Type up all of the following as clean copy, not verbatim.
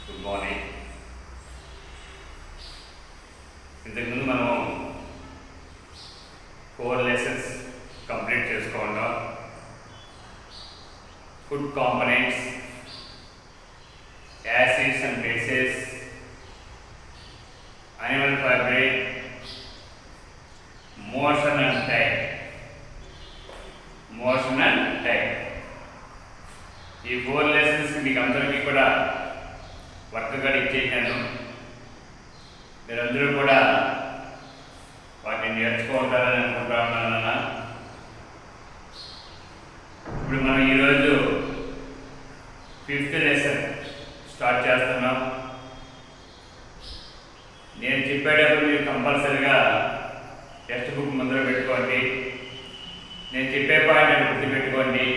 Good morning. ఇంతకుముందు మనం 4 lessons complete చేసుకోవడం. Food components, acids and bases, animal fabric, motion and time. ఈ 4 lessons మీకు అందరికీ కూడా వర్క్గా ఇచ్చేసాను. మీరందరూ కూడా వాటిని నేర్చుకుంటారని అనుకుంటా ఉన్నాను. ఇప్పుడు మనం ఈరోజు 5th లెసన్ స్టార్ట్ చేస్తున్నాం. నేను చెప్పేటప్పుడు మీరు కంపల్సరీగా టెక్స్ట్ బుక్ ముందర పెట్టుకోండి. నేను చెప్పే పాయింట్ గుర్తుపెట్టుకోండి.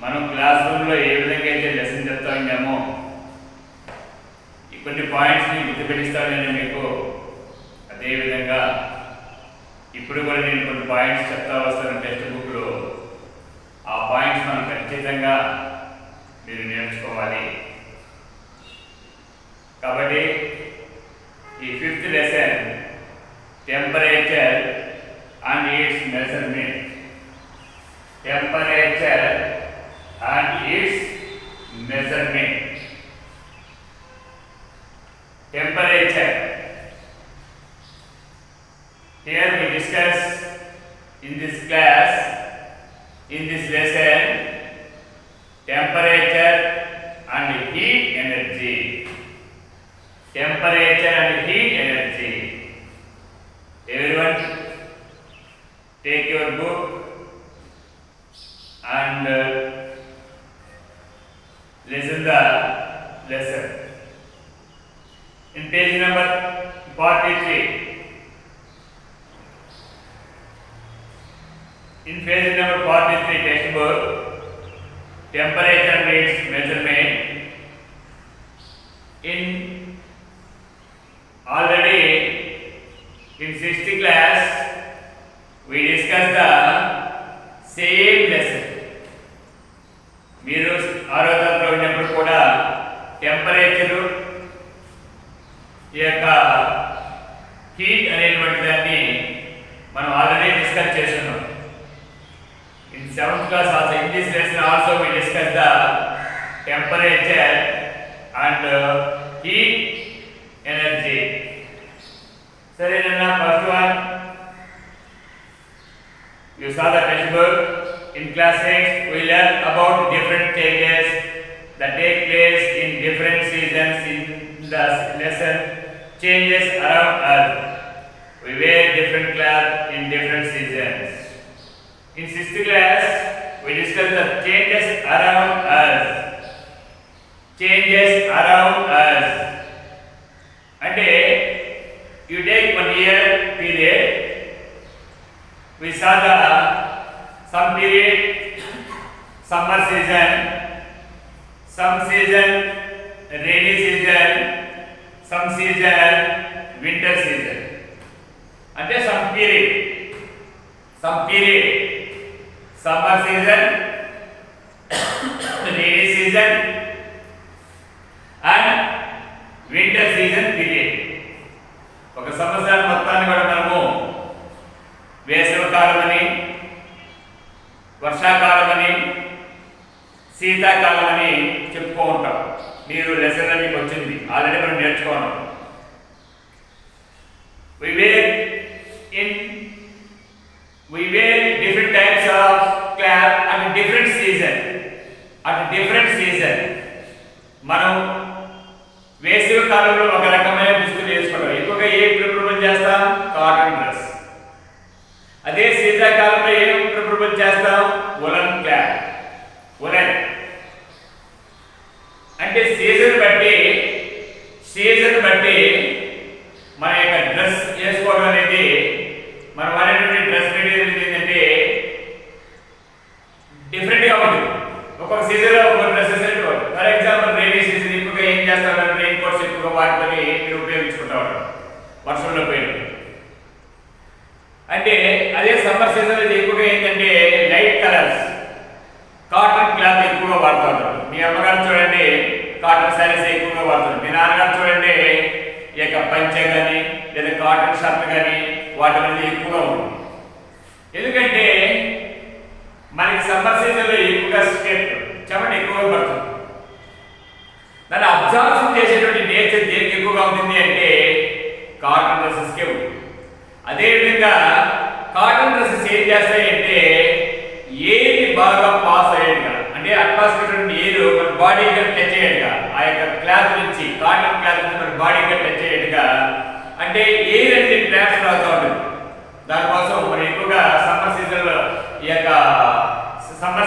మనం క్లాస్ రూమ్లో ఏ విధంగా అయితే లెసన్ చెప్తా ఉన్నామో కొన్ని పాయింట్స్ని గుర్తుపెట్టిస్తాను నేను మీకు. అదేవిధంగా ఇప్పుడు కూడా నేను కొన్ని పాయింట్స్ చెప్తా వస్తాను టెక్స్ట్ బుక్లో. ఆ పాయింట్స్ మనం ఖచ్చితంగా మీరు నేర్చుకోవాలి. కాబట్టి ఈ 5th lesson temperature and it's measurement. Temperature and it's measurement. Temperature. Here we discuss in this class, in this lesson, temperature and heat energy. Temperature and heat energy. Everyone take your book and listen the lesson. In page number 43, in page number 43 textbook, temperature and its measurement. In already in 6th class we discussed the same lesson. మీరు 6వ తరగతిలో ఉన్నప్పుడు కూడా temperature ఈ యొక్క heat అనేటువంటి దాన్ని మనం ఆల్రెడీ డిస్కస్ చేస్తున్నాం. In 7th class also in this lesson also we discuss the temperature and heat energy. సరేనా? First one you saw the text book. In class 6 we learn about different changes that take place in different seasons. In the lesson changes around us, we wear different clothes in different seasons. In 6th class we discuss the changes around us. Changes around us అంటే you take 1 year period, we saw the some period summer season, some season rainy season, some season winter season. అంటే some period summer season, rainy season and winter season period. ఒక సంవత్సరం మొత్తాన్ని కూడా మనము వేసవికాలం అని, వర్షాకాలం అని, శీతాకాలం అని చెప్పుకో ఉంటాం. మీరు లెసన్ మీకు వచ్చింది ఆల్రెడీ మనం నేర్చుకున్నాం. we wear different types of cloth at different season. మనం వేసవి కాలంలో ఒక రకమైన దుస్తులు వేసుకోవడం. ఎక్కువగా ఏ ప్రిఫర్ చేస్తాం? Cotton dress. అదే శీతాకాలంలో ఏం ప్రిఫర్ చేస్తాం? Woollen cloth. ఉలన్ అంటే సీజన్ బట్టి మన యొక్క డ్రెస్ వేసుకోవడం అనేది, మనం వాడేటువంటి డ్రెస్ మెటీరియల్ ఏంటంటే డిఫరెంట్గా ఉంటుంది. ఒక్కొక్క సీజన్లో ఒక్కొక్క డ్రెస్ వేసేటువంటి. ఫర్ ఎగ్జాంపుల్ రైనీ సీజన్ ఎక్కువగా ఏం చేస్తారు? రెయిన్ కోట్స్ ఎక్కువగా వాటిని మీరు ఉపయోగించుకుంటా ఉంటారు వర్షంలో పోయినప్పుడు. అంటే అదే సమ్మర్ సీజన్లో ఎక్కువగా ఏంటంటే లైట్ కలర్స్, కాటన్ క్లాత్ ఎక్కువగా వాడుతూ ఉంటారు. మీ అమ్మగారు చూడండి కాటన్ సారీస్ ఎక్కువగా వాడుతారు. మీ నాన్నగారు చూడండి ఈ యొక్క పంచె కానీ లేదా కాటన్ షర్ట్ కానీ వాటి మీద ఎక్కువగా ఉంటుంది. ఎందుకంటే మనకి సమ్మర్ సీజన్లో ఎక్కువగా స్వెట్ చెమట ఎక్కువగా పడుతుంది. దాన్ని అబ్జార్ప్షన్ చేసేటువంటి నేచర్ దేనికి ఎక్కువగా ఉంటుంది అంటే కాటన్ డ్రెస్సెస్కే ఉంటుంది. అదేవిధంగా కాటన్ డ్రెస్సెస్ ఏం చేస్తాయంటే ఏది బాగా పాస్ అయ్యేట్టుగా అంటే అట్మాస్ఫియర్ ఎయిర్ మన బాడీకి టచ్ అయ్యేట్టుగా ఆ యొక్క క్లాత్ నుంచి కాటన్ క్లాత్ నుంచి మన బాడీకి టచ్ అయ్యేట్టుగా అంటే ఎయిర్ అనేది ట్రాన్స్ఫర్ అవుతూ ఉంటుంది. దానికోసం మనం ఎక్కువగా సమ్మర్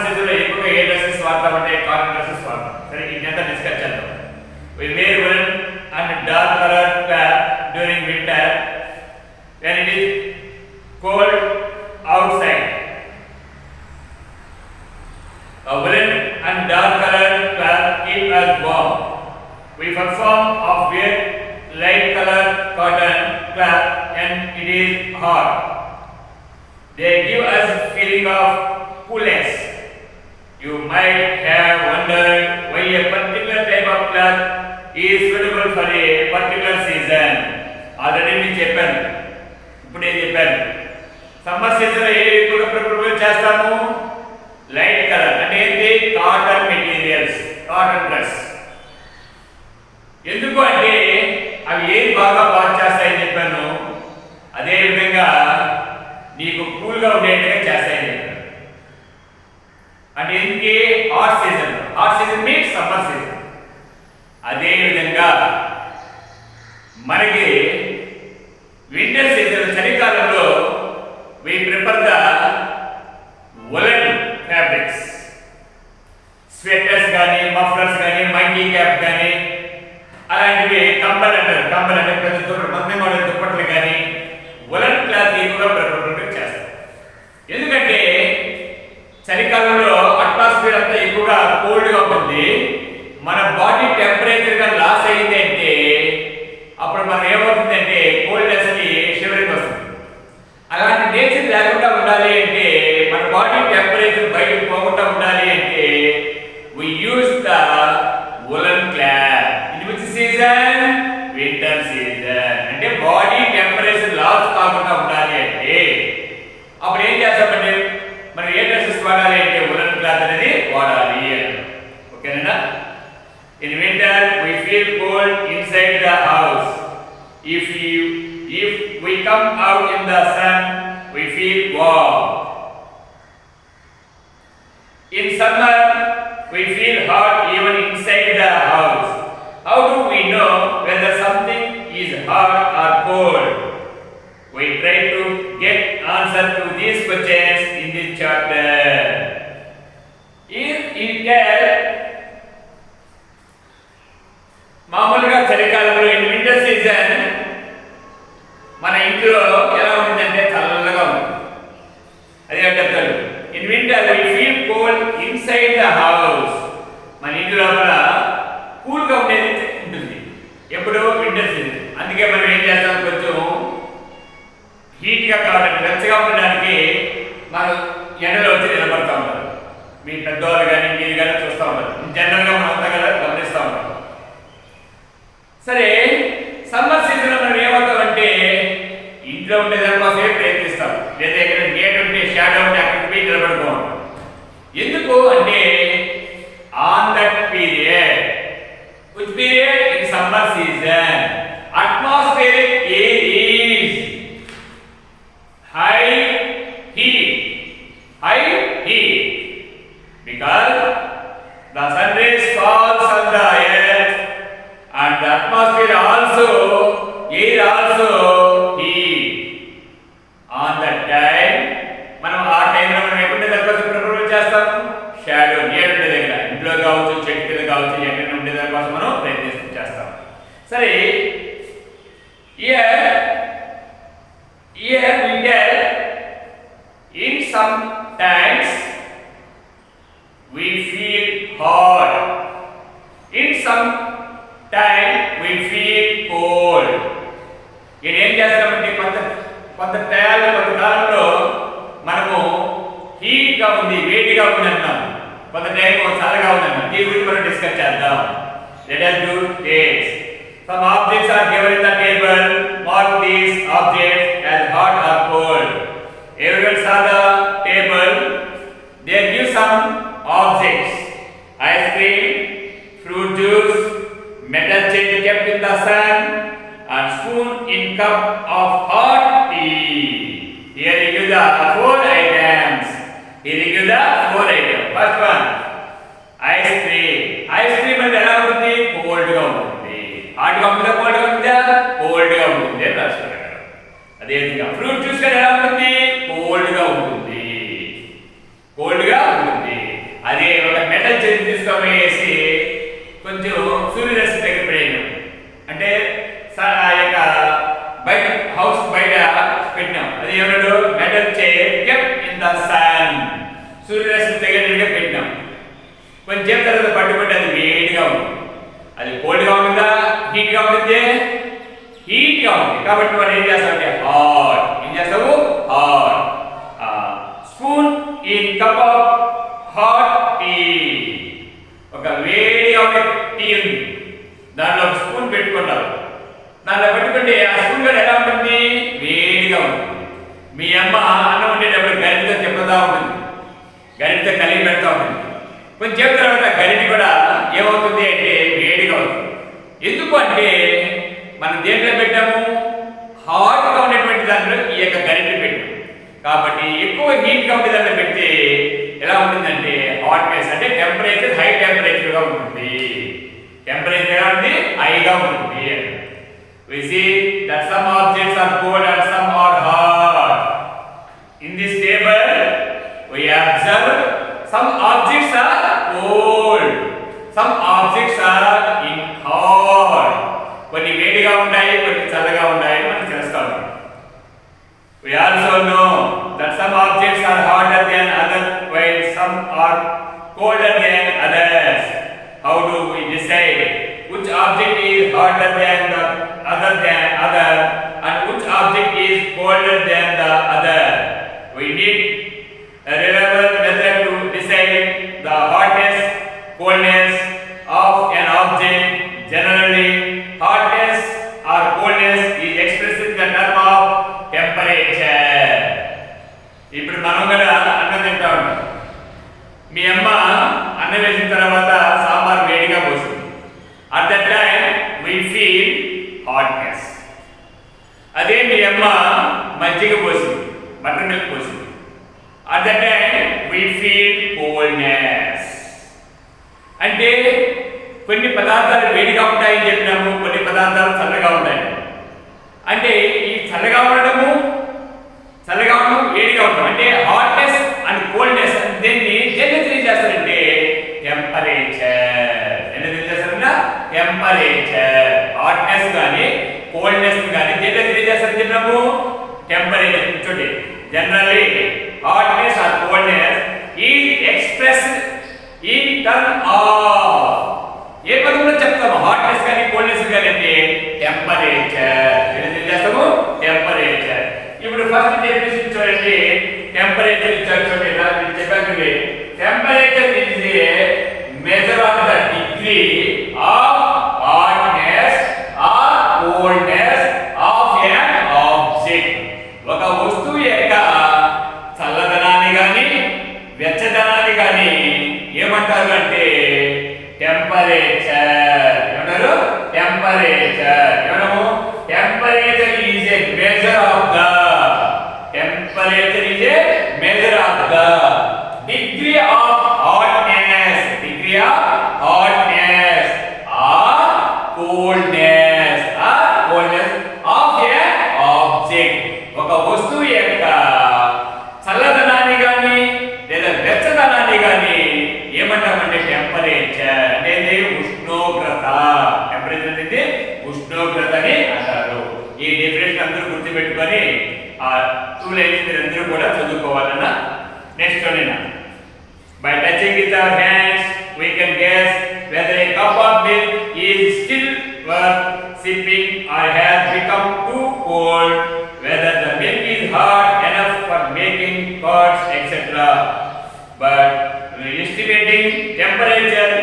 సీజన్లో ఎక్కువగా ఏ డ్రెస్సెస్ వాడతామంటే కాటన్ డ్రెస్సెస్ వాడతాం. సరే ఇదంతా డిస్కస్ చేద్దాం. We wear woolen and dark colored cloth during winter when it is cold outside. A woolen and dark colored cloth keep us warm. We perform of wear light colored cotton cloth and it is hot. They give us feeling of coolness. You might have wondered why a particular type of cloth is suitable for a particular season. Already నేను చెప్పాను, ఇప్పుడే చెప్పాను. Summer సీజన్లో ఏ ఎక్కువగా prefer చేస్తాము? Light colour అంటే ఏంటి? Cotton materials, cotton dress. ఎందుకు అంటే అవి ఏది బాగా పాస్ చేస్తాయని చెప్పాను. అదే విధంగా నీకు కూల్గా ఉండేట్టుగా చేస్తాయని చెప్పాను. అంటే ఎందుకే? Hot season means summer season. అదే విధంగా మనకి వింటర్ సీజన్ చలికాలంలో we prefer the woolen fabrics, sweaters కానీ మఫ్లర్స్ కానీ మంకీ క్యాప్ కానీ అలాంటివి కంబల్ అంటే పెద్ద దుప్పట్లు మంది మోడల్ దుప్పట్లు కానీ woolen క్లాత్ ఎక్కువగా ప్రిఫర్ చేస్తారు. ఎందుకంటే చలికాలంలో అట్మాస్ఫియర్ అంతా ఎక్కువగా కోల్డ్గా ఉంటుంది. మన బాడీ టెంపరేచర్ గా లాస్ అయింది అంటే అప్పుడు మనం ఏమవుతుందంటే కోల్డ్నెస్ కి షివరింగ్ వస్తుంది. అలాంటి నేచర్ లేకుండా ఉండాలి అంటే మన బాడీ టెంపరేచర్ బయటకు పోకుండా ఉండాలి అంటే we use the woolen cloth. In which season? Winter season. అంటే బాడీ టెంపరేచర్ లాస్ కాకుండా ఉండాలి అంటే అప్పుడు ఏం చేస్తామంటే మనం ఏ డ్రెస్సెస్ వాడాలి అంటే woolen cloth అనేది వాడాలి. ఓకేనా? In winter, we feel cold inside the house. If we come out in the sun, we feel warm. In summer, we feel hot even inside the house. How do we know whether something is hot or cold? We try to get answer to these questions in this chapter. If you tell మామూలుగా చలికాలంలో in winter season మన ఇంట్లో ఎలా ఉంటుందంటే చల్లగా ఉంటుంది. అదే చెప్తాడు. In winter we feel cold inside the house. మన ఇంటి లోపల కూల్గా ఉండేది ఉంటుంది ఎప్పుడు? Winter season. అందుకే మనం ఏం చేస్తాం, కొంచెం హీట్గా కావడానికి వెచ్చగా ఉండడానికి మనం ఎండలో వచ్చి నిలబడతా ఉంటారు. మీ పెద్దవాళ్ళు కానీ మీరు కానీ చూస్తూ ఉంటారు. జనరల్గా మనం అంతా కదా గమనిస్తూ ఉంటాం. సరే సమ్మర్ సీజన్లో మనం ఏమవుతామంటే ఇంట్లో ఉండేదానికోసమే ప్రయత్నిస్తాం. లేదా ఎక్కడ గేట్ ఉంటే షాడో ఉంటే అక్కడికి పోయి నిలబడుకోవాలి. ఎందుకు అంటే on that period which period in summer season atmospheric air is high heat because the sun rays falls on the earth and the atmosphere also, air also heat. On that time, మనం ఆ టైంలో మనం ఎక్కడ దానికోసం prepare చేస్తాం? Shadow, నీడ ఉండే దగ్గర, ఇంట్లో కావచ్చు, చెట్టు కింద కావచ్చు, ఎక్కడ ఉండే దానికోసం మనం ప్రయత్నం చేస్తాం. సరే, here we tell in some times we feel hot, in some time we feel cold. ఇది ఏం చేస్తామంటే కొంత కాలంలో మనము హీట్గా ఉంది, వేడిగా ఉంది అన్నాం, కొంత టైం చల్లగా ఉంది అన్నాం. దీని గురించి మనం డిస్కస్ చేద్దాం. Some objects are given in the table. Mark these objects as hot or cold. Everyone saw the table. They give some objects: ice cream, fruit juice, metal chain kept in the sun, and spoon in cup of hot tea. Here you give the 4 items. Here you give the 4 items. First one, ice cream. Ice cream అంటే ఎలా ఉంటుంది? Cold గా ఉంటుంది. Hot గా ఉంటుందా, cold గా ఉంటుందా? Cold గా ఉంటుంది అని రాస్తారు. అదే విధంగా ఫ్రూట్ జ్యూస్ కూడా ఎలా ఉంటుంది? కోల్డ్ గా ఉంటుంది. కోల్డ్ గా ఉంటుంది. అదే ఒక మెటల్ చైన్ తీసుకొనేసి కొంచెం సూర్యరశ్మి దగ్గర పడేయడం అంటే ఆ యొక్క బయట హౌస్ బయట పెట్టినాం. అది ఏమన్నాడు? Metal chair kept in the sun. సూర్యరశ్మి దగ్గర పెట్టినాం. కొంచెం తర్వాత పట్టుకుంటే అది వేడిగా ఉంటుంది. అది కోల్డ్ గా ఉంటుందా, హీట్ గా ఉంటుంది? హీట్ గా ఉంది. కాబట్టి మనం ఏం చేస్తామంటే హాట్. ఏం చేస్తావు? Hot. Spoon in cup of hot tea. ఒక వేడిగా ఉండే టీ ఉంది, దాంట్లో ఒక స్పూన్ పెట్టుకున్నారు. దాంట్లో పెట్టుకుంటే ఆ స్పూన్ కూడా ఎలా ఉంటుంది? వేడిగా ఉంటుంది. మీ అమ్మ అన్నం వండేటప్పుడు గరిటతో తిప్పుతూ ఉంటుంది, గరిటతో కలిగి పెడతా ఉంటుంది. కొంచెం తర్వాత గరిటి కూడా ఏమవుతుంది అంటే వేడిగా అవుతుంది. ఎందుకు అంటే మనం దేంట్లో పెట్టాము? హాట్గా ఉండేటువంటి దాంట్లో ఈ యొక్క గరిటె పెట్టాము. కాబట్టి ఎక్కువ హీట్గా ఉండే దాంట్లో పెడితే ఎలా ఉంటుందంటే హాట్నెస్ అంటే టెంపరేచర్ హై టెంపరేచర్గా ఉంటుంది. టెంపరేచర్ ఎలా ఉంది? హైగా ఉంటుంది. We see that some objects are cold and some are hot. In this table we observe some objects are cold, some objects are in hot. కొన్ని వేడిగా ఉంటాయి, కొన్ని చల్లగా ఉంటాయి మనకు తెలుస్తాం. We also know that some objects are hotter than others while some are colder than others. How do we decide which object is hotter than the other and which object is colder than the other? We need a reliable method to decide the hotness, coldness of an object. Generally, hotness or coldness is expressed in the term of temperature. ఇప్పుడు మనం కూడా అన్నం తింటా ఉంటాం. మీ అమ్మ అన్నం వేసిన తర్వాత సాంబార్ వేడిగా పోస్తుంది. At that time we feel hotness. అదే మీ అమ్మ మజ్జిగ పోసింది, బటర్ మిల్క్ పోసింది. At that time we feel coldness. అంటే కొన్ని పదార్థాలు వేడిగా ఉంటాయని చెప్పినాము, కొన్ని పదార్థాలు చల్లగా ఉంటాయి. అంటే ఈ చల్లగా ఉండడం వేడిగా ఉండడం అంటే హాట్నెస్ అండ్ కోల్డ్నెస్ దీన్ని తెలియజేస్తారంటే టెంపరేచర్. ఎందుకు తెలియజేస్తారన్నా? టెంపరేచర్. హాట్నెస్ కానీ కోల్డ్నెస్ కానీ తెలియజేస్తారని చెప్పినాము టెంపరేచర్. చూడండి, generally hotness or coldness is expressed in terms of ఏ పదంలో చెప్తాము హాట్నెస్ కానీ కోల్డ్నెస్ కానీ అంటే టెంపరేచర్. ఏం చేస్తాము? టెంపరేచర్. ఇప్పుడు ఫస్ట్ డెఫినిషన్ చూడండి. టెంపరేచర్ ఇచ్చారు చూడండి. నేను చెప్పాను, temperature is a measure of the degree of hotness or coldness of an object. ఒక వస్తువు యొక్క చల్లదనాన్ని కానీ వెచ్చదనాన్ని కానీ ఏమంటారు అంటే టెంపరేచర్. ఏమంటారు? టెంపరేచర్. ఏమన్నాము? Temperature is a measure of the degree of hotness, degree of hotness or coldness of a object. ఒక వస్తువు యొక్క చల్లదనాన్ని కానీ లేదా వెచ్చదనాన్ని కానీ ఏమంటామంటే టెంపరేచర్. అంటే ఉష్ణోగ్రత. టెంపరేచర్ అనేది ఉష్ణోగ్రత అని అంటారు. ఈ డెఫినేషన్ అందరూ గుర్తుపెట్టుకొని ఆ 2 లైన్స్ మీరు అందరూ కూడా చదువుకోవాలన్నా. నెక్స్ట్ చూడండి. By touching with our hands we can guess whether a cup of milk is still worth sipping or has become too cold, whether the milk is hot enough for making curds, etc. But estimating temperature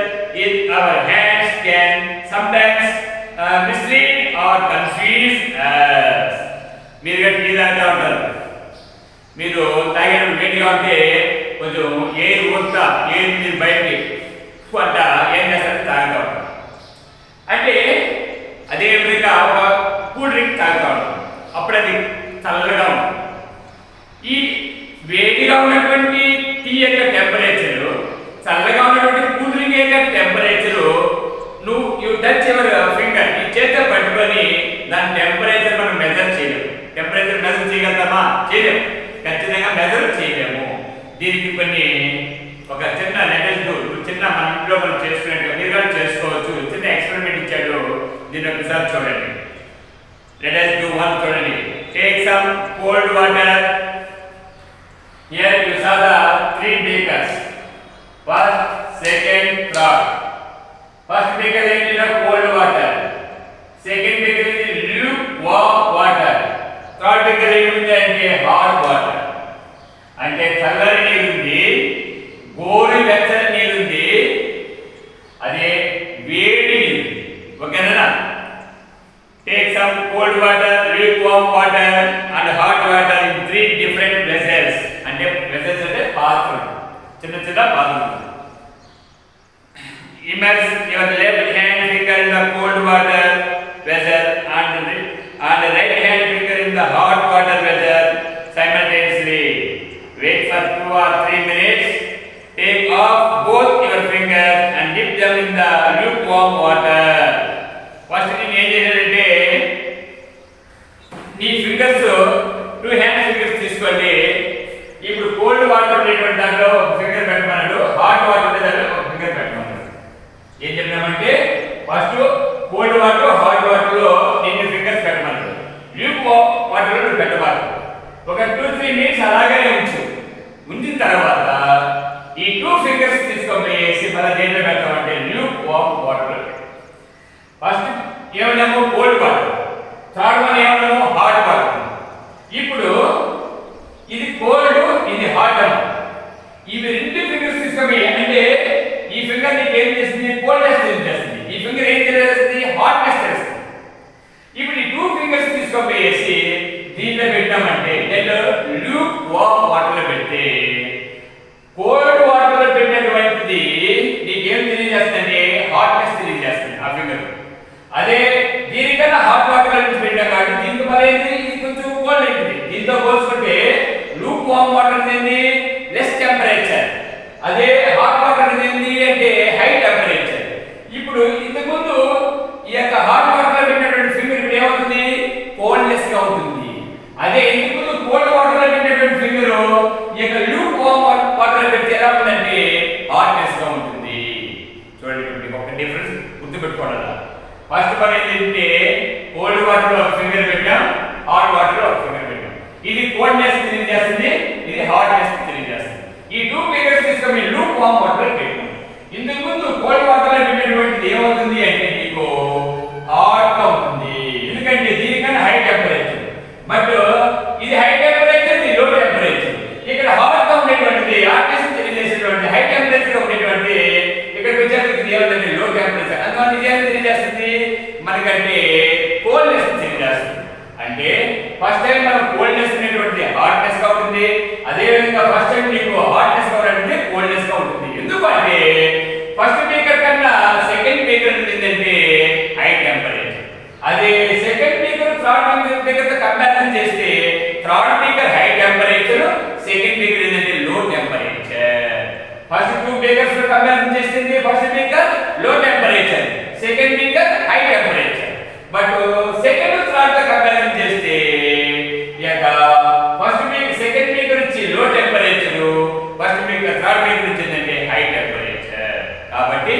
in our hands can sometimes mislead or confuse us. మీరు tea తాగుతూ ఉంటారు. మీరు తాగినప్పుడు వేడిగా ఉంటే కొంచెం air ఊరుతా air మీరు బయటికి అంట ఏం చేస్తారు తాగుతూ ఉంటారు. అంటే అదే విధంగా ఒక కూల్ డ్రింక్ తాగుతూ ఉంటాం. అప్పుడు అది చల్లగా ఉంటుంది. ఈ వేడిగా ఉన్నటువంటి టీ యొక్క టెంపరేచర్, చల్లగా ఉన్నటువంటి కూల్ డ్రింక్ యొక్క టెంపరేచర్, నువ్వు యూ టచ్ యువర్ ఫింగర్, ఈ చేతితో పట్టుకొని దాని టెంపరేచర్ మనం మెజర్ చేయలేము. టెంపరేచర్ మెజర్ చేయగలుగుతామా? చేయలేము. ఖచ్చితంగా మెజర్ చేయలేము. దీనికి కొన్ని ఒక చిన్న లేటెస్ట్ చిన్న మన ఇంట్లో మనం చేసుకున్నట్టు మీరు కూడా చేసుకోవచ్చు. చిన్న ఎక్స్పెరిమెంట్ ఇచ్చాడు. దీన్ని ఒకసారి చూడండి. Let us do one చూడండి. Take some cold water. Here you saw the 3 beakers. First, second, third. First beaker is in the cold water. Second beaker is in lukewarm water. Third beaker is in the hot water. అంటే చల్లని నీరు ఉంది, గోరు వెచ్చని నీరు ఉంది, అదే వేడి నీరు. ఓకేనా? Take some cold water, lukewarm water and hot water in 3 different vessels. అంటే vessels అంటే పాత్రలు, చిన్న చిన్న పాత్రలు. Immerse your left hand finger in the cold water vessel and right hand finger in the hot water vessel simultaneously. Wait for 2 or 3 minutes. Take off both your fingers and dip them in the lukewarm water. First thing ఏం చేయాలంటే నీ fingers 2 hand fingers తీసుకోండి. ఇప్పుడు cold water ఉండేటువంటి దాంట్లో ఒక finger పెట్టమన్నాడు, hot water ఉండే దాంట్లో ఒక ఫింగర్ పెట్టమన్నాడు. ఏం చెప్పినామంటే first cold water hot water లో 2 ఫింగర్స్ పెట్టమన్నాడు. ల్యూక్ వాటర్ లో పెట్టవాలి. ఒక 2-3 మినిట్స్ అలాగే ఉంచిన తర్వాత ఈ 2 ఫింగర్స్ తీసుకొని మళ్ళీ దేంట్లో పెడతామంటే ల్యూక్ వాటర్. ఫస్ట్ ఏమన్నాము కోల్డ్ వాటర్, థర్డ్ వన్ ఏమన్నాము హాట్ వాటర్. ఇప్పుడు ఇది కోల్డ్, ఇది హాట్ అన్న. ఇవి 2 ఫింగర్స్ తీసుకొని అంటే ఈ ఫింగర్ నీకు ఏం చేస్తుంది? కోల్డ్నెస్ తెలియజేస్తుంది. ఈ ఫింగర్ ఏం తెలియజేస్తుంది? హాట్నెస్ తెలుస్తుంది. ఇప్పుడు ఈ 2 ఫింగర్స్ తీసుకొని దీంట్లో పెట్టామంటే దీంట్లో ల్యూక్ వామ్ వాటర్ లో పెడితే కోల్డ్ వాటర్ లో పెట్టినటువంటిది నీకేం తెలియజేస్తుంది? హాట్నెస్ తెలియజేస్తుంది ఆ ఫింగర్. అదే దీనికన్నా హాట్ వాటర్ నుంచి పెట్టాం కాబట్టి దీనికి మరి ఇది కొంచెం కోల్డ్ అవుతుంది. దీంతో పోల్చుకుంటే లూక్ వామ్ వాటర్ ఏంది? Less temperature. అదే హాట్ వాటర్ ఏంది అంటే హై టెంపరేచర్. ఇప్పుడు ఇంతకుముందు ఈ యొక్క హాట్ వాటర్ లో పెట్టినటువంటి ఫింగర్ ఇప్పుడు ఏమవుతుంది? కోల్డ్నెస్ గా ఉంటుంది. అదే ఇంతకుముందు కోల్డ్ వాటర్ లో పెట్టినటువంటి ఫింగర్ ఈ యొక్క లూక్ వామ్ వాటర్ లో పెడితే ఎలా ఉంటుందంటే హాట్నెస్ గా ఉంటుంది. చూడండి ఒక డిఫరెన్స్ గుర్తుపెట్టుకోవాలా. ఫస్ట్ పని ఏంటంటే కోల్డ్ వాటర్ లో ఒక ఫింగర్ పెట్టాం, హాట్ వాటర్ లో ఒక ఫింగర్ పెట్టాం. ఇది కోల్డ్నెస్ తెలియజేస్తుంది, ఇది హాట్నెస్ తెలియజేస్తుంది. ఈ 2 ఫింగర్స్ తీసుకొని లూక్ వామ్ వాటర్ లో పెట్టాం. ఇంతకు ముందు కోల్డ్ వాటర్ లో పెట్టినటువంటిది ఏమవుతుంది అంటే నీకు హాట్ గా ఉంటుంది. ఎందుకంటే దీనికన్నా హై టెంపరేచర్. బట్ ఇది హై టెంపరేచర్, ఇది లో టెంపరేచర్. ఇక్కడ హాట్ గా ఉండేటువంటిది హాట్నెస్ తెలియజేసేటువంటి హై టెంపరేచర్ గా ఉండేటువంటి ఇక్కడికి వచ్చేసరికి ఏమంటే లో టెంపరేచర్. అందువల్ల ఇది ఏం తెలియజేస్తుంది? మనకంటే కోల్డ్నెస్ తెలియజేస్తుంది. అంటే ఫస్ట్ టైం మనం కోల్డ్నెస్ అనేటువంటి హాట్నెస్ గా ఉంటుంది. అదే విధంగా ఫస్ట్ టైం నీకు హాట్నెస్ గా ఉన్నటువంటి కోల్డ్నెస్ గా ఉంటుంది. ఎందుకంటే ఫస్ట్ బీకర్ కన్నా సెకండ్ బీకర్ ఏంటంటే హై టెంపరేచర్. అదే సెకండ్ బీకర్ థర్డ్ బీకర్ తో కంపారిజన్ చేస్తే third beaker high temperature, second beaker ఏంటంటే లో టెంపరేచర్. ఫస్ట్ 2 బీకర్స్ తో కంపారిజన్ చేస్తే ఫస్ట్ బీకర్ లో temperature, second beaker high temperature. But second third తో కంపారిజన్ చేస్తే ఇక ఫస్ట్ బీకర్ సెకండ్ బీకర్ వచ్చి లో temperature, first beaker third beaker వచ్చిందంటే హై టెంపరేచర్. కాబట్టి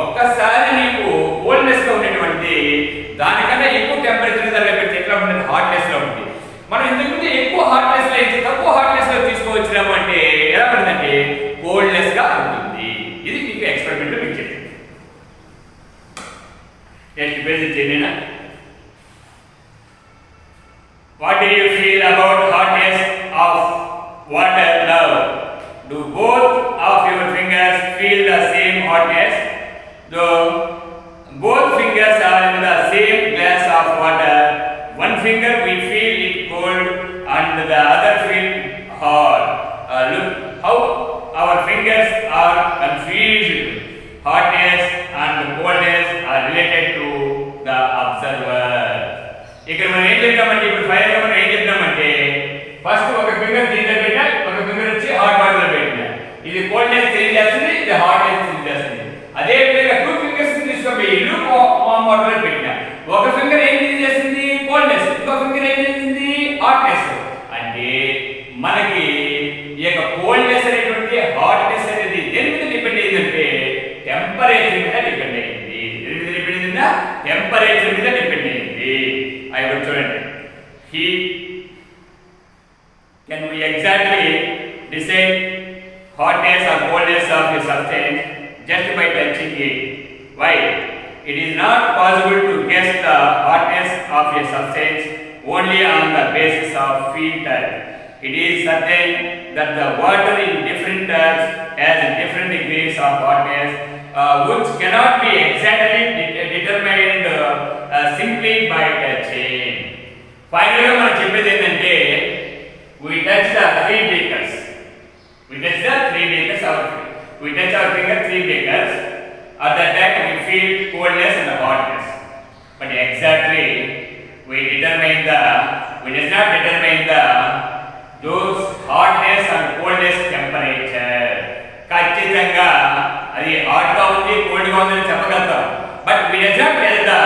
ఒక్కసారి నీకు కోల్డ్నెస్ గా ఉండేటువంటి దానికన్నా ఎక్కువ టెంపరేచర్ దగ్గర పెడితే ఎట్లా ఉంటుంది? హాట్నెస్ లో ఉంటుంది. మనం ఇంతకుముందు ఎక్కువ హాట్నెస్ లో ఇచ్చి తక్కువ హాట్నెస్ లో తీసుకోవచ్చినాము అంటే ఎలా ఉంటుందంటే కోల్డ్నెస్ గా ఉంటుంది. ఇది మీకు ఎక్స్పెరిమెంట్ మీకు చెప్పింది. నెక్స్ట్ పేజ్ ఇచ్చేనా? What do you feel about hotness of water now? Do both of your fingers feel the same hotness? Though both fingers are in the same glass of water, one finger we feel it cold and the other feel hot. Look how our fingers are confused. Hotness and coldness are related to the observer. ఇక్కడ మనం ఏం చెప్తామంటే ఇప్పుడు fire గా మనం ఏం చెప్తామంటే first ఒక ఫింగర్ దీంట్లో పెట్టినా ఒక ఫింగర్ వచ్చి హాట్ వాటర్ లో పెట్టినా ఇది కోల్డ్నెస్ తెలియజేస్తుంది ఇది హాట్నెస్ తెలియజేస్తుంది. అదే విధంగా టూ ఫింగర్స్ తీసుకొని లూక్ వామ్ వాటర్ లో పెట్టినా ఒక ఫింగర్ ఏం తెలియజేస్తుంది కోల్డ్నెస్, ఇంకో ఫింగర్ ఏం తెలియజేస్తుంది హాట్నెస్. అంటే మనకి ఈ యొక్క కోల్డ్నెస్ అనేటువంటి హాట్నెస్ అనేది దేని మీద డిపెండ్ అయ్యిందంటే టెంపరేచర్ మీద డిపెండ్ అయ్యింది. దేని మీద డిపెండ్ అయ్యిందా టెంపరేచర్ మీద డిపెండ్ అయ్యింది. ఇప్పుడు చూడండి heat, can we exactly decide hotness or coldness of a substance just by touching it? Why? It is not possible to guess the hotness of a substance only on the basis of feel touch. It is certain that the water in different touch has different degrees of hotness, which cannot be exactly determined simply by touching. Finally, మనం చెప్పేది ఏంటంటే we touch the three beakers. We touch our finger three beakers. At that time we feel coldness and hotness. But exactly we does not determine those hotness and coldness temperature. ఖచ్చితంగా అది hot గా ఉంది cold గా ఉందని చెప్పగలుగుతాం. But we does not tell the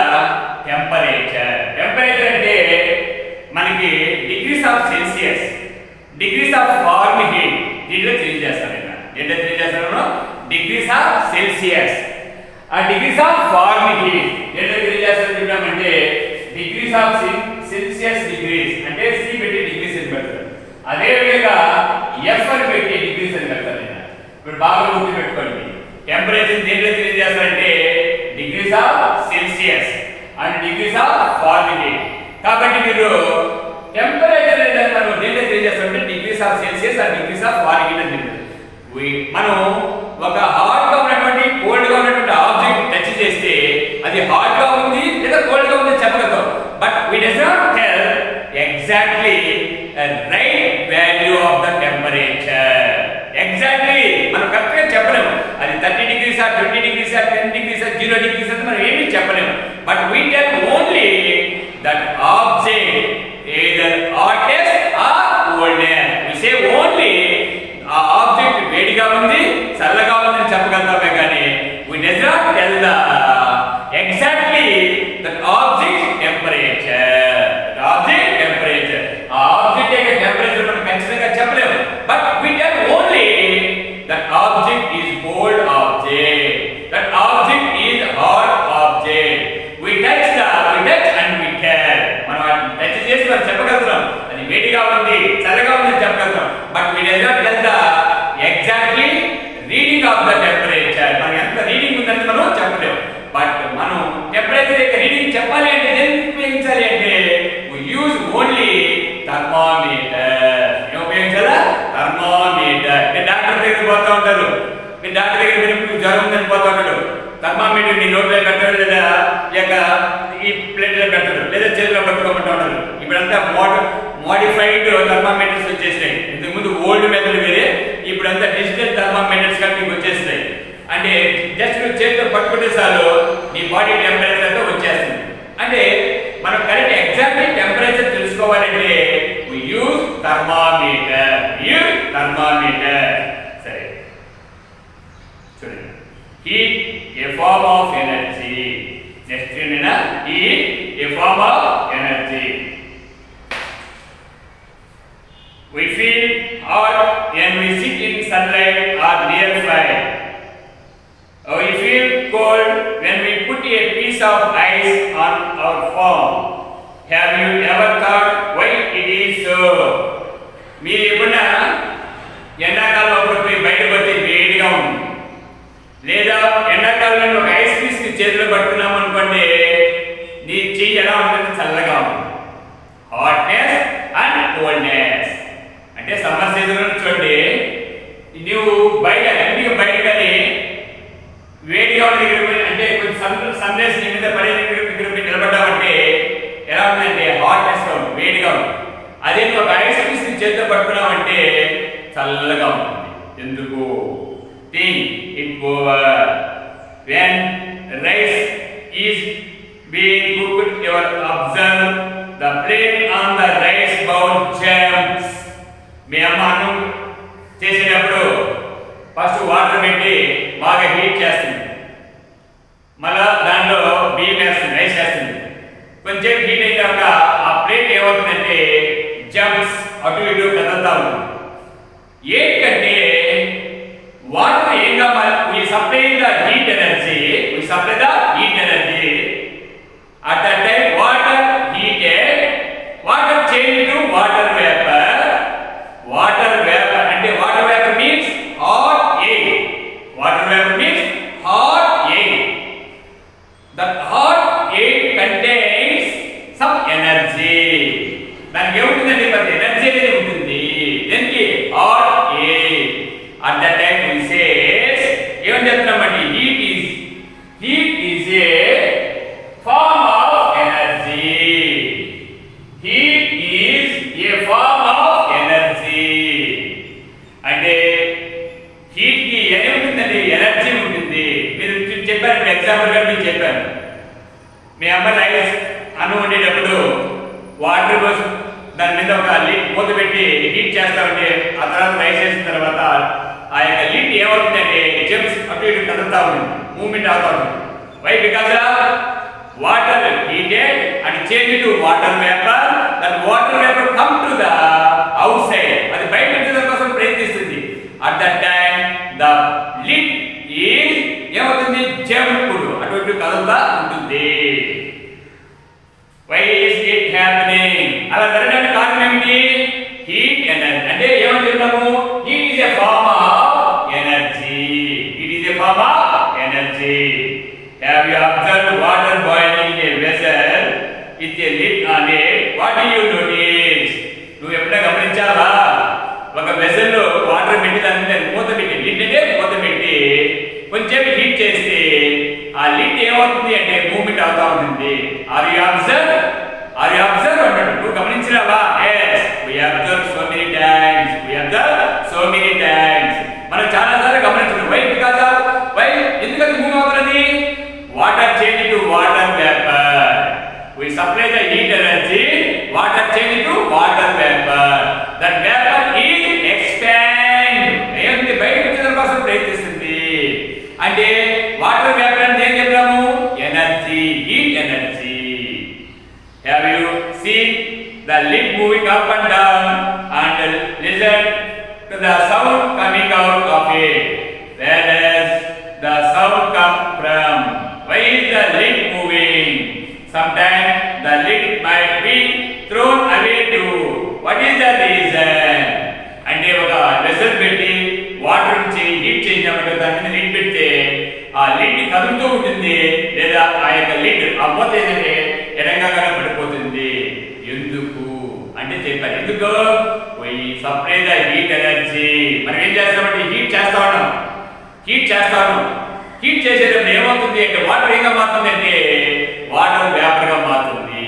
temperature. Temperature అంటే మనకి degrees of Celsius, degrees of Fahrenheit దీంట్లో తెలియజేస్తాను. ఏంటో తెలియజేస్తాను డిగ్రీస్ ఆఫ్ సెల్సియస్. ఆ డిగ్రీస్ ఆఫ్ ఫారెన్హీట్ ఏంటో తెలియజేస్తాను చెప్పామంటే డిగ్రీస్ ఆఫ్ సెల్సియస్ డిగ్రీస్ అంటే సి పెట్టి డిగ్రీస్ అని పెడతారు. అదే విధంగా ఎఫ్ అని పెట్టి డిగ్రీస్ అని పెడతారు. ఇప్పుడు బాగా గుర్తు పెట్టుకోండి టెంపరేచర్ దేంట్లో తెలియజేస్తారంటే degrees of Celsius and degrees of Fahrenheit. కాబట్టి మీరు టెంపరేచర్ అనేది మనం దేంట్లో తెలియజేస్తామంటే degrees of Celsius and degrees of Fahrenheit అని తెలుస్తుంది. మనం ఒక హాట్ గా ఉన్నటువంటి కోల్డ్ గా ఉన్నటువంటి ఆబ్జెక్ట్ టచ్ చేస్తే అది హాట్ గా ఉంది లేదా కోల్డ్ గా ఉంది చెప్పగలుగుతాం. But we does not tell exactly right value of the temperature. Exactly మనం కరెక్ట్ గా చెప్పలేము అది 30 degrees 20 degrees 10 degrees 0 degrees అని మనం ఏమీ చెప్పలేము. But we tell only that object either hotness or coldness. We say only ఆ ఆబ్జెక్ట్ వేడిగా ఉంది చల్లగా ఉందని చెప్పగలుగుతామే కానీ we does not tell the exactly that object temperature. ఆ ఆబ్జెక్ట్ యొక్క టెంపరేచర్ మనం ఖచ్చితంగా చెప్పలేము. But we tell only that object is cold object, that object is hot object. We touch and we tell. మనం టచ్ చేసి మనం చెప్పగలుగుతాం అది వేడిగా ఉంది చల్లగా ఉందని చెప్పగలుగుతాం. But we does not tell the exactly reading of the temperature. మనం ఎంత రీడింగ్ ఉందని మనం చెప్పలేము. బట్ మనం టెంపరేచర్ యొక్క రీడింగ్ చెప్పాలి అంటే దేనికి ఉపయోగించాలి అంటే we use only thermometer. ఏం ఉపయోగించాలా థర్మామీటర్. మీరు డాక్టర్ దగ్గరికి పోతూ ఉంటారు, మీరు డాక్టర్ దగ్గర మీరు జ్వరం ఉందని పోతూ ఉంటాడు థర్మామీటర్ నీ నోట్లో పెడతాడు లేదా ఈ ప్లేట్ లో పెడతాడు లేదా చేతిలో పట్టుకోమంటూ ఉంటారు. ఇప్పుడంతా మోడిఫైడ్ థర్మామీటర్స్ వచ్చేసాయి. ఇంతకుముందు ఓల్డ్ మెథడ్ వేరే, ఇప్పుడంతా డిజిటల్ థర్మామీటర్స్ కానీ మీకు వచ్చేస్తాయి. అంటే జస్ట్ నువ్వు చేతితో పట్టుకుంటే చాలు నీ బాడీ టెంపరేచర్ అంతా వచ్చేస్తుంది. అంటే మనం కరెక్ట్ ఎగ్జాక్ట్లీ టెంపరేచర్ తెలుసుకోవాలంటే we use thermometer. సరే చూడండి heat a form of energy. Next ఏంటంటే heat a form of energy. We feel hot when we sit in sunlight or near fire. We feel cold when we put a piece of ice on our palm. Have you ever thought why it is so? మీరు ఎప్పుడైనా ఎండాకాలం అప్పుడు బయటకు వచ్చి వేడిగా ఉంది లేదా ఎండాకాలంలో ఒక ఐస్ పీస్ చేతిలో పట్టుకున్నాం అనుకోండి నీ చెయ్యి ఎలా ఉంటుంది చల్లగా ఉంటుంది. హాట్నెస్ అండ్ కోల్డ్నెస్ అంటే సమ్మర్ సీజన్ చూడండి నువ్వు బయట ఇంటికి బయట కానీ వేడిగా ఉన్న దగ్గర అంటే కొంచెం సన్ రేస్ నీ మీద పడే దగ్గర నిలబడ్డావు ఒక ఐస్ పీస్ ని చేతితో పట్టుకున్నామంటే చల్లగా ఉంటుంది. ఎందుకు? Think it over. when rice is being cooked, you observe the plate on the rice bowl jumps. మీ అమ్మ అన్నం చేసేటప్పుడు ఫస్ట్ వాటర్ పెట్టి బాగా హీట్ చేస్తుంది, మళ్ళా దాంట్లో బియ్యం వేస్తుంది, రైస్ వేస్తుంది. కొంచెం హీట్ అయినాక ఆ ప్లేట్ ఏమవుతుందంటే జంప్స్, అటు ఇటు కదులుతా ఉంటుంది. ఏంటంటే వాటర్ ఏం కావాలి? we supply the heat energy, at that time water heated, water changed to water vapor. అంటే water vapor means hot air. That hot air contains some energy. దానికి ఏముంటుందండి? మరి ఎనర్జీ అనేది ఉంటుంది. దేనికి? Hot air. at that time we say ఏమని చెప్తున్నామండి? heat is a form of energy. Heat is a form of energy. అంటే heat కి ఏముంటుందండి? ఎనర్జీ ఉంటుంది. మీరు చెప్పారు, ఎగ్జాంపుల్ గా మీకు చెప్పాను. మీ అమ్మ రైస్ అన్నం వండేటప్పుడు వాటర్ పోసి దాని మీద ఒక లిడ్ మూత పెట్టి హీట్ చేస్తామంటే ఆ తర్వాత రైస్ వేసిన తర్వాత ఆ యొక్క లిడ్ ఏమవుతుందంటే జంప్స్, అటు ఇటు కదులుతా ఉంటుంది, మూవ్మెంట్ అవుతా ఉంటుంది. Why? Because water heated and change to water vapour. That water vapour come to the outside, అది బయట వచ్చేదాని కోసం ప్రయత్నిస్తుంది. At that time the lid is ఏమవుతుంది? జంప్డ్, అటు ఇటు కదులుతా ఉంటుంది. Why is it happening? అలా జరగడానికి కారణం ఏమిటి? Heat energy. అంటే ఏమని చెప్తాము? Heat is a form of energy. Have you observed water boiling in a vessel with a lid on it? What do you notice? నువ్వు ఎప్పుడైనా గమనించావా? ఒక వెసల్ లో వాటర్ పెట్టి దాని మీద మూత పెట్టి, లిడ్ అంటే మూత పెట్టి కొంచెం హీట్ చేస్తే ఆ లిడ్ ఏమవుతుంది అంటే మూవ్మెంట్ అవుతా ఉంటుంది. ఆర్ యు అబ్జర్వ్ అంటాడు. నువ్వు గమనించినావా? yes, we observe so many times. మనం చాలా సార్లు గమనించాం. వై? Because why? ఎందుకంటే మూవ్ అవుతున్నది? Water change to water vapour. we supply the heat energy, water change to water vapor. That vapor is expand. ఏమంటే బయటకు వచ్చేదాని కోసం ప్రయత్నిస్తుంది. అంటే వాటర్ వేపర్ అంటే ఏం చెప్తాము? Energy, heat energy. Have you seen the lid moving up and down and listen to the sound coming out of it? Where does the sound come from? Why is the lid moving? Sometimes the lid might be thrown away too. What is the reason? అంటే ఒక vessel పెట్టి water నుంచి heat చేసినప్పుడు దాని మీద lid పెడితే ఆ lid కదులుతూ ఉంటుంది, లేదా ఆ యొక్క లిడ్ ఆ మూత ఏంటంటే ఎడంగా పడిపోతుంది. ఎందుకు అంటే చెప్పారు. ఎందుకు? Supply the heat energy. మనం ఏం చేస్తామంటే హీట్ చేస్తా ఉన్నాం. హీట్ చేసేటప్పుడు ఏమవుతుంది అంటే వాటర్ ఏంగా మారుతుంది అంటే వాటర్ వేపర్ గా మారుతుంది.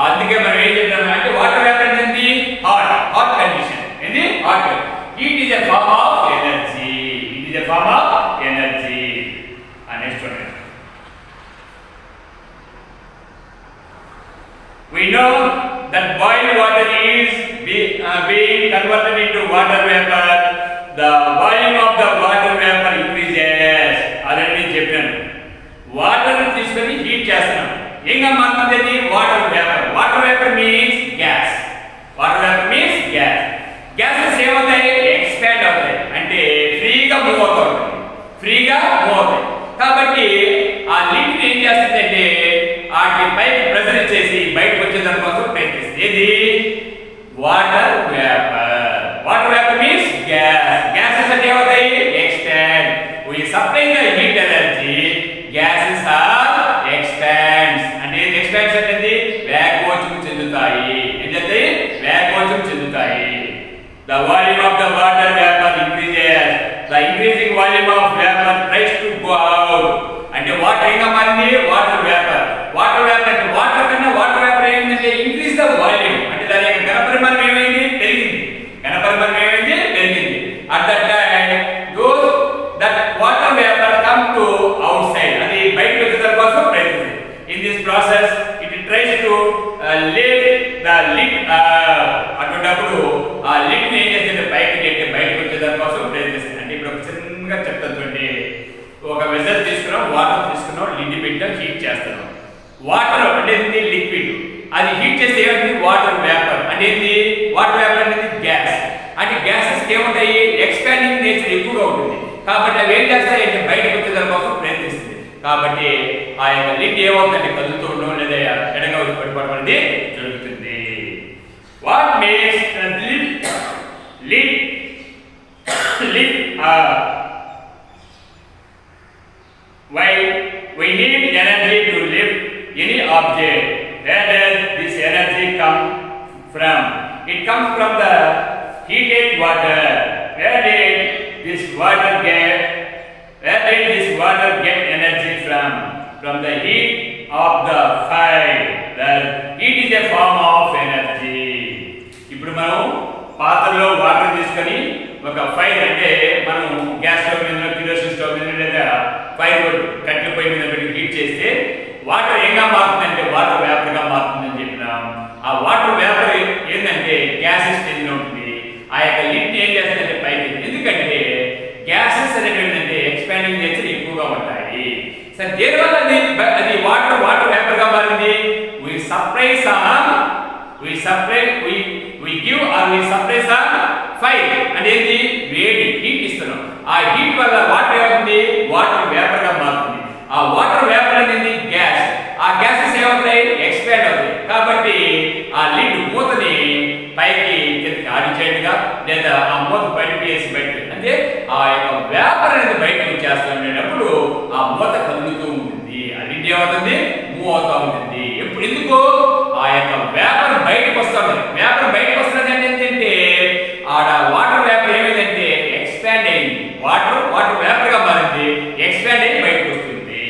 అందుకే మనం ఏం చెప్తాం అంటే వాటర్ వేపర్ ఏంటి? Hot condition. ఏంటి? Hot. Heat is a form of energy. Next one. We know that boiled water is being converted into water vapor. The volume of the water vapor increases. Already చెప్పాను. Water ని తీసుకొని heat చేస్తున్నాం. ఏంగా మారుతుంది? Water vapour means gas. Gases ఏమవుతాయి? Expand అవుతాయి. అంటే ఫ్రీగా move అవుతాయి. కాబట్టి ఆ లిడ్ ఏం చేస్తుందంటే వాటి పైకి ప్రెషర్ ఇచ్చేసి బయటకు వచ్చేదాని కోసం ప్రయత్నిస్తుంది. ఏది? వాటర్ వేపర్ మీన్స్ గ్యాసెస్ అంటే ఏమవుతాయి? Expand. we supply the heat energy, gases are expands. అంటే ఎక్స్పాన్స్ అనేది వ్యాకోచం చెందుతాయి. The volume of the water vapor increases. The increasing volume of vapor tries to go out. అంటే వాటర్ ఏంగా మారింది? Water vapour అంటే water కన్నా water vapour ఏంటంటే increase the volume. అంటే దాని యొక్క ఘన పరిమాణం ఏమైంది? లిఫ్ట్ ద లిడ్ అటువంటిప్పుడు ఆ లిడ్ ని ఏం చేస్తుంది పైకి నెట్టి బయటకు వచ్చే దానికోసం ప్రయత్నిస్తుంది. అంటే ఇప్పుడు ఒక చిన్నగా చెప్తానండి, ఒక వెజల్ తీసుకున్నాం, వాటర్ తీసుకున్నాం, లిడ్ పెట్టాం, హీట్ చేస్తున్నాం. వాటర్ అంటే ఏంటి? లిక్విడ్. అది హీట్ చేస్తే ఏమవుతుంది? Water vapour. అంటే ఏంటి? వాటర్ వేపర్ అనేది గ్యాస్. అంటే గ్యాసెస్ ఏముంటాయి? ఎక్స్పాండింగ్ నేచర్ ఎక్కువగా ఉంటుంది. కాబట్టి అవి ఏం చేస్తాయి అంటే బయటకు వచ్చే దానికోసం ప్రయత్నిస్తుంది. కాబట్టి ఆ యొక్క లిడ్ ఏమవుతుందంటే కదులుతూ ఉండడం లేదా ఎడగా వచ్చి పడిపోవడం అనేది జరుగుతుంది. What makes lid why we need energy to lift any object. Where does this energy come from? It comes from the heated water. Where did this water get energy from? From the heat of the fire. The heat is a form of energy. ఇప్పుడు మనం పాత్రలో water తీసుకొని ఒక fire అంటే మనం gas stove మీద, kerosene stove మీద లేదా ఫైర్ కట్టెల పొయ్యి మీద పెట్టి హీట్ చేస్తే వాటర్ ఏంగా మారుతుందంటే వాటర్ వేపర్ గా మారుతుందని చెప్పినాం. ఆ వాటర్ వేపర్ ఏంటంటే గ్యాసెస్ స్టేజ్లో ఉంటుంది. ఆ యొక్క లిడ్ ఏం చేస్తుందంటే పైకి. ఎందుకంటే గ్యాసెస్ అనేది ఏంటంటే ఎక్స్పాండింగ్ నేచర్ ఎక్కువగా ఉంటాయి. సరే దేనివల్ల అది వాటర్ వేపర్ గా మారింది? we give or we supply some fire. అంటే ఏంటి? వేడి, హీట్ ఇస్తున్నాం. ఆ హీట్ వల్ల వాటర్ ఏమవుతుంది? వాటర్ వేపర్ గా మారుతుంది. ఆ వాటర్ వేపర్ అనేది గ్యాస్. ఆ గ్యాసెస్ ఏమవుతాయి? ఎక్స్పాండ్ అవుతాయి. కాబట్టి ఆ లిడ్ మూతని పైకి కిందకి ఆడిచేట్టుగా లేదా ఆ మూత బయటకు వేసి బయటకు అంటే ఆ యొక్క వేపర్ అనేది బయటకు వచ్చేస్తున్నప్పుడు ఆ మూత కదులుతూ ఉంటుంది. ఆ లిడ్ ఏమవుతుంది? మూవ్ అవుతూ ఉంటుంది. ఎప్పుడు ఎందుకు? ఆ యొక్క వేపర్ బయటకు వస్తుంది. వేపర్ బయటకు వస్తుంది అంటే ఏంటంటే ఆడ వాటర్ వేపర్ ఏమైందంటే ఎక్స్పాండ్ అయింది. వాటర్ వేపర్ గా మారింది, ఎక్స్పాండ్ అయ్యి బయటకు వస్తుంది.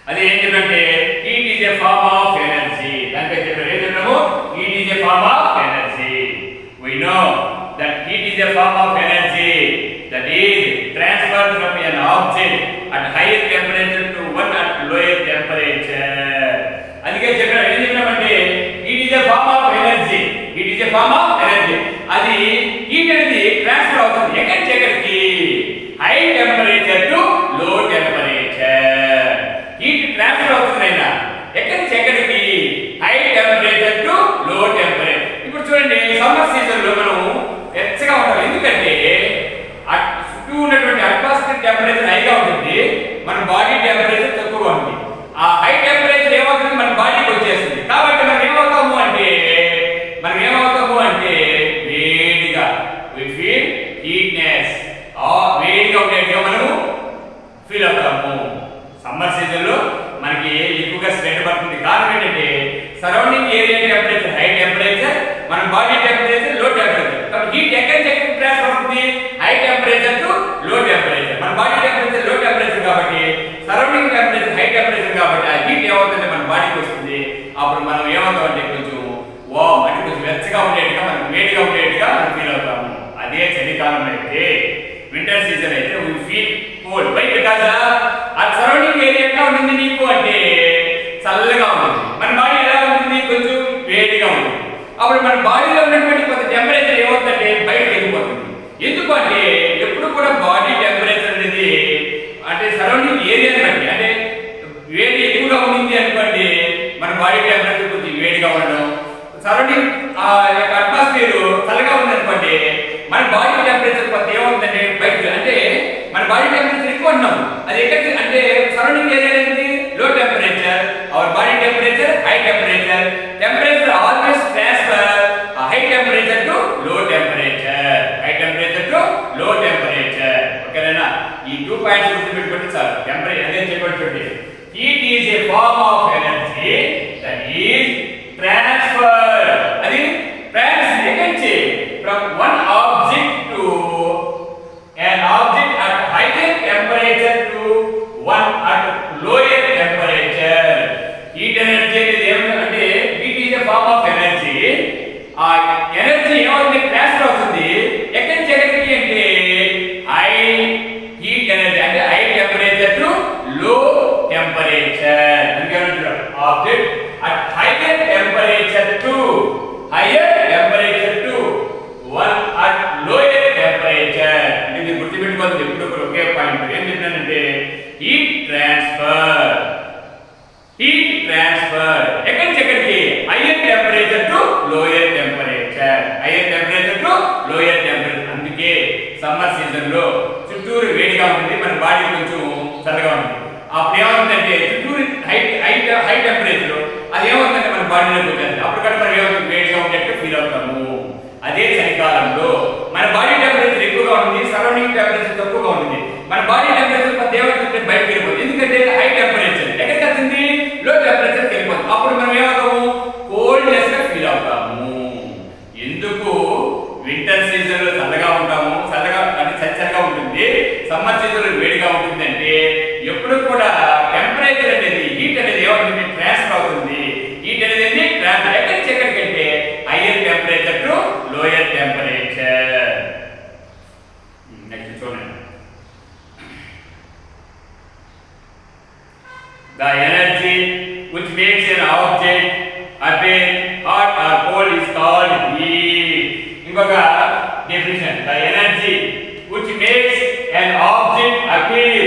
అది ఏంటంటే heat is a form of energy. దానికి చెప్పాము heat is a form of energy. we know that heat is a form of energy that is transferred from an object at higher temperature to one at lower temperature. అందుకే చెప్పారు ఏం చెప్పామంటే heat is a form of energy. Heat is a form of energy. అది heat అనేది transfer అవుతుంది ఎక్కడి నుంచి ఎక్కడికి? High temperature to low temperature. Heat transfer అవుతుంది అయినా ఎక్కడి నుంచి ఎక్కడికి? High temperature to low temperature. ఇప్పుడు చూడండి సమ్మర్ సీజన్ లో మనం వెచ్చగా ఉంటాం. ఎందుకంటే చుట్టూ ఉన్నటువంటి అట్మాస్ఫియర్ టెంపరేచర్ హైగా ఉంటుంది, మన బాడీ టెంపరేచర్ తక్కువగా ఉంటుంది. ఆ హై టెంపరేచర్ ఏమవుతుంది? మన బాడీకి వచ్చేస్తుంది. కాబట్టి మనం ఏమవుతాము అంటే వేడిగా we feel heatness. వేడిగా ఉండేట్టుగా మనము ఫీల్ అవుతాము. సమ్మర్ సీజన్ లో మనకి ఎక్కువగా స్వెట్ పడుతుంది. కారణం ఏంటంటే surrounding area temperature high temperature, మన బాడీ టెంపరేచర్ లో టెంపరేచర్. కాబట్టి హీట్ ఎక్కడి నుంచి ట్రాన్స్ఫర్ అవుతుంది? High temperature to low temperature. మన బాడీ టెంపరేచర్ లో టెంపరేచర్ కాబట్టి సరౌండింగ్ టెంపరేచర్ హై టెంపరేచర్ కాబట్టి ఆ హీట్ ఏమవుతుందంటే మన బాడీకి వస్తుంది. అప్పుడు మనం ఏమవుతాం అంటే కొంచెం అంటే కొంచెం వెచ్చగా ఉండేట్టుగా, మనకు వేడిగా ఉండేట్టుగా మనం ఫీల్ అవుతాము. అదే చలికాలం అయితే, వింటర్ సీజన్ అయితే we feel cold. Why? Because ఆ సరౌండింగ్ ఏరియా ఎట్లా ఉంటుంది నీకు అంటే చల్లగా ఉంటుంది. మన బాడీ ఎలా ఉంటుంది? కొంచెం వేడిగా ఉంటుంది. అప్పుడు మన బాడీలో ఉన్నటువంటి కొంత టెంపరేచర్ ఏమవుతుందంటే బయటకు వెళ్ళిపోతుంది. ఎందుకు అంటే ఎప్పుడు కూడా బాడీ టెంపరేచర్ అనేది అంటే సరౌండింగ్ ఏరియాని బట్టి, అంటే వేడి ఎక్కువగా ఉంది అనుకోండి మన బాడీ టెంపరేచర్ కొంచెం వేడిగా ఉండడం, సరౌండింగ్ అట్మాస్ఫియర్ చల్లగా ఉంది అనుకోండి మన బాడీ టెంపరేచర్ కొంత ఏమవుతుందంటే బయట అంటే మన బాడీ టెంపరేచర్ ఎక్కువ ఉన్నాం. అది ఎక్కడికి అంటే సరౌండింగ్ ఏరియా అనేది low temperature, our body temperature high temperature. Temperature always transfer high temperature to low temperature, high temperature to low temperature. ఓకేనా? ఈ 2 పాయింట్స్ గుర్తుపెట్టుకుంటే చాలు. టెంపరేచర్ అదే చెప్పండి. Heat is a form of energy that is transfer. అది transfer ఎక్కడి from one object to an object at higher temperature to one at lower temperature. Heat energy అనేది ఏమంటే heat is a form of energy. ఆ energy ఏమవుతుంది? Transfer అవుతుంది ఎక్కడి నుంచి ఎక్కడికి అంటే హై హీట్ ఎనర్జీ అంటే high temperature to low temperature. అందుకే object at higher temperature to higher temperature to one at lower temperature. ఇది గుర్తుపెట్టుకోవాలి ఎప్పుడు ఒకే పాయింట్ ఏం చెప్తానంటే హీట్ ట్రాన్స్ఫర్ ఎక్కడి నుంచి ఎక్కడికి hire temperature to lower temperature అందుకే సమ్మర్ సీజన్ లో చుట్టూరు వేడిగా ఉంటుంది మన బాడీ కొంచెం చల్లగా ఉంటుంది అప్పుడు ఏమవుతుందంటే చుట్టూరు హై టెంపరేచర్ అది ఏమవుతుందంటే మన బాడీలోకి వచ్చేది అప్పటికంటే మనం ఏమవుతుంది వేడిగా ఉండేట్టు ఫీల్ అవుతాము అదే చలికాలంలో మన బాడీ టెంపరేచర్ ఎక్కువగా ఉంటుంది సరౌండింగ్ టెంపరేచర్ తక్కువగా ఉంటుంది మన బాడీ టెంపరేచర్ కొంత ఏమవుతుంటే బయటకు వెళ్ళిపోతుంది ఎందుకంటే హై టెంపరేచర్ ఎక్కడికి వస్తుంది లో టెంపరేచర్ వెళ్ళిపోతుంది అప్పుడు మనం ఏమవుతాము కోల్డ్నెస్ గా ఫీల్ అవుతాము ఎందుకు వింటర్ సీజన్ లో చల్లగా ఉంటాము చల్లగా అంటే చల్లగా ఉంటుంది సమ్మర్ సీజన్ లో వేడిగా ఉంటుంది అంటే ఎప్పుడు కూడా టెంపరేచర్ అనేది హీట్ అనేది ఏమవుతుంది ట్రాన్స్ఫర్ అవుతుంది హీట్ అనేది ట్రాన్స్ఫర్ ఎక్కడికంటే hire temperature to lower temperature next చూడండి the energy which makes an object appear hot or cold is called heat ఇంకొక definition the energy which makes an object appear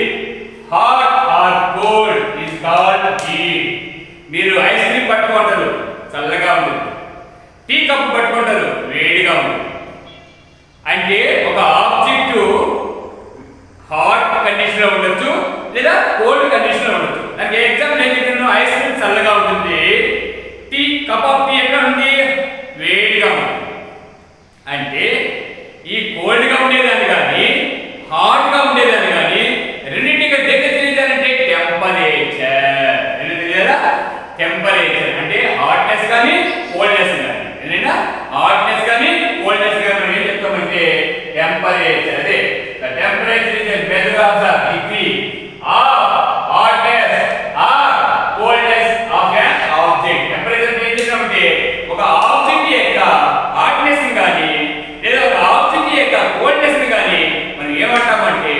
hot or cold is called heat మీరు ice cream పట్టుకుంటారు చల్లగా ఉంటుంది tea cup పట్టుకుంటారు వేడిగా ఉంటుంది అంటే ఒక ఆబ్జెక్ట్ హాట్ కండిషన్ లో ఉండొచ్చు లేదా కోల్డ్ కండిషన్ లో ఉండొచ్చు దానికి ఎగ్జాంపుల్ ఏం చెప్పాను ఐస్ క్రీమ్ చల్లగా ఉంటుంది టీ కప్ ఆఫ్ టీ ఎక్కడ ఉంది వేడిగా ఉంది అంటే ఈ కోల్డ్ గా ఉండేదాన్ని కానీ హాట్ గా ఉండేదాన్ని కానీ రెండింటికి దగ్గర తెలియజాలంటే టెంపరేచర్ అంటే హాట్నెస్ కానీ కోల్డ్నెస్ కానీ ఏదైనా హాట్నెస్ కానీ కోల్డ్నెస్ కానీ మనం ఏం చెప్తామంటే టెంపరేచర్ అదే temperature is a measure of the degree of hotness or coldness of an object temperature ఏం చేస్తామంటే ఒక ఆబ్జెక్ట్ యొక్క హాట్నెస్ కానీ లేదా ఒక ఆబ్జెక్ట్ యొక్క కోల్డ్నెస్ కానీ మనం ఏమంటామంటే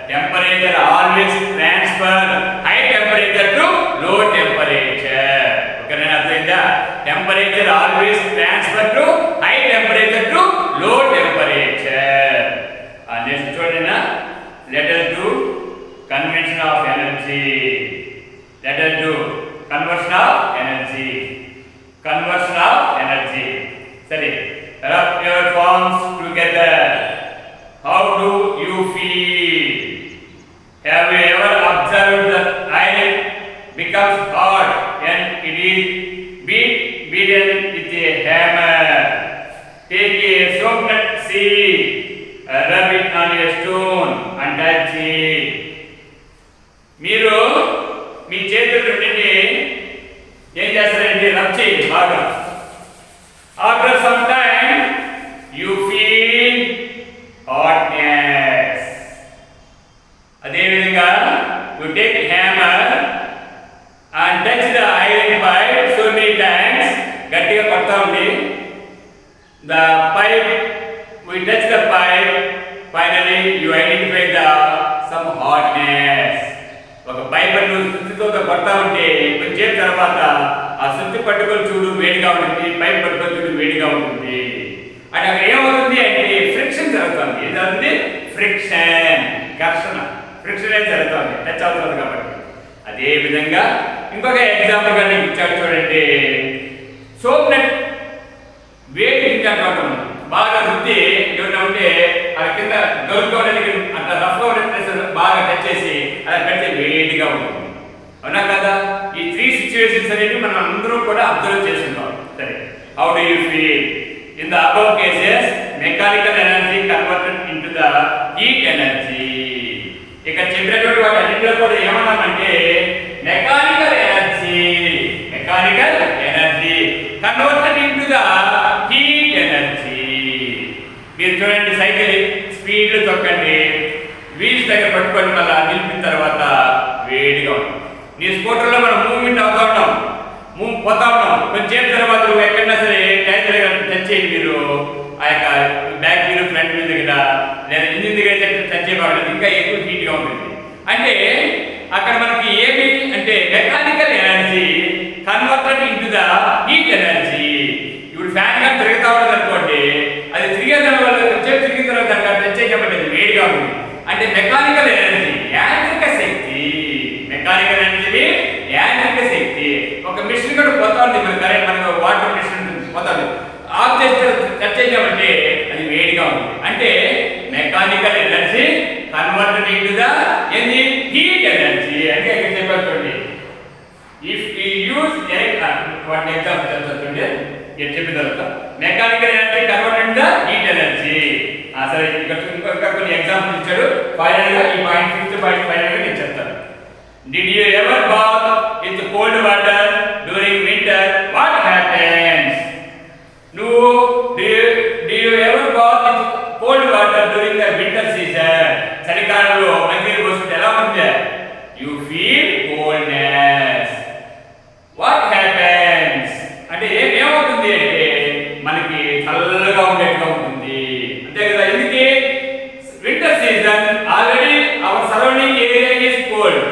temperature always transfer high temperature to low temperature ఓకేనా అర్థమైందా temperature always transfer to high temperature to low temperature next చూడండి let us do conversion of energy సరే rub your palms together how do you feel have you ever observed that iron becomes hard when it is beaten with a hammer take a soaked seed rub it on a stone and touch it మీరు మీ చేతులు రెండింటిని ఏం చేస్తారంటే rub చేయండి బాగా after some time you feel hotness అదే విధంగా you take a hammer and touch the iron pipe so many times గట్టిగా కొడతా ఉండి the pipe we touch the pipe finally you identify the some hotness ఒక pipe ను సుత్తితో కొడతా ఉంటే కొంచెం తర్వాత ఆ సుత్తి పట్టుకొని చూడు వేడిగా ఉంటుంది పైప్ పట్టుకొని చూడు వేడిగా ఉంటుంది అంటే అక్కడ ఏమవుతుంది అంటే ఫ్రిక్షన్ జరుగుతుంది ఏం జరుగుతుంది ఘర్షణ ఫ్రిక్షన్ జరుగుతుంది టచ్ అవుతుంది కాబట్టి అదే విధంగా ఇంకొక ఎగ్జాంపుల్ గా నీకు ఇచ్చాడు చూడండి సోప్ నెట్ వేడి ఇంకంటే బాగా రుద్ది ఏమైనా ఉంటే అది కింద దొరుకుకోవడానికి అంత రఫ్గా ఉండే ప్లేస్ బాగా టచ్ చేసి అది పెడితే వేడిగా ఉంటుంది అవునా కదా ఈ 3 సిచ్యువేషన్స్ అనేవి మనం అందరూ కూడా అబ్జర్వ్ చేస్తున్నాం సరే how do you feel in the above cases mechanical energy converted into the heat energy ఇక్కడ చెప్పినటువంటి వాటి అన్నింటిలో కూడా ఏమన్నామంటే mechanical energy converted into the heat energy మీరు చూడండి సైకిల్ స్పీడ్ తొక్కండి వీల్స్ దగ్గర పట్టుకొని మళ్ళీ నిలిపిన తర్వాత వేడిగా ఉంటుంది నీ స్కూటర్లో మనం మూవ్మెంట్ అవుతా ఉంటాం పోతా ఉన్నాం కొంచెం తర్వాత నువ్వు ఎక్కడన్నా సరే టైర్ దగ్గర టచ్ చేయండి మీరు ఆ యొక్క బ్యాక్ వీల్ ఫ్రంట్ వీల్ దగ్గర లేదా ఇంజిన్ దగ్గర టచ్ చేయబడలేదు ఇంకా ఎక్కువ హీట్గా ఉంటుంది అంటే అక్కడ మనకి ఏమి అంటే mechanical energy the heat energy. ఇప్పుడు ఫ్యాన్ గా తిరుగుతా ఉన్నది అనుకోండి, అది తిరిగేదాని వల్ల కొంచెం తిరిగిన తర్వాత దానికి తెచ్చేయబట్టి వేడిగా ఉంది. అంటే మెకానికల్ ఎనర్జీ, యాంత్రిక శక్తి. మెకానికల్ ఎనర్జీ యాంత్రిక శక్తి. ఒక మిషన్ కూడా పోతా ఉంది, మన కరెంట్, మనకు వాటర్ మిషన్ పోతుంది, ఆఫ్ చేస్తే కట్ చేయమంటే అది వేడిగా ఉంది. అంటే mechanical energy converted into the heat energy. అంటే ఇక్కడ చెప్పారు చూడండి, if you use what example చూడండి చెప్పిన తర్వాత mechanical energy converted the heat energy. సరే ఇంకా కొన్ని ఎగ్జాంపుల్ ఇచ్చాడు. ఫైనల్ గా ఈ పాయింట్, ఫిఫ్త్ పాయింట్ ఫైనల్ గా నేను చెప్తాను. Did you ever bath with cold water during winter? What happens? నువ్వు do you ever bath with cold water during the winter season? చలికాలంలో మంచినీరు పోసుకుంటే ఎలా ఉంటుంది? You feel coldness. What happens? అంటే ఏమవుతుంది అంటే మనకి చల్లగా ఉండేట్టుగా ఉంటుంది, అంతే కదా. ఎందుకు? Winter season already our surrounding area is cold.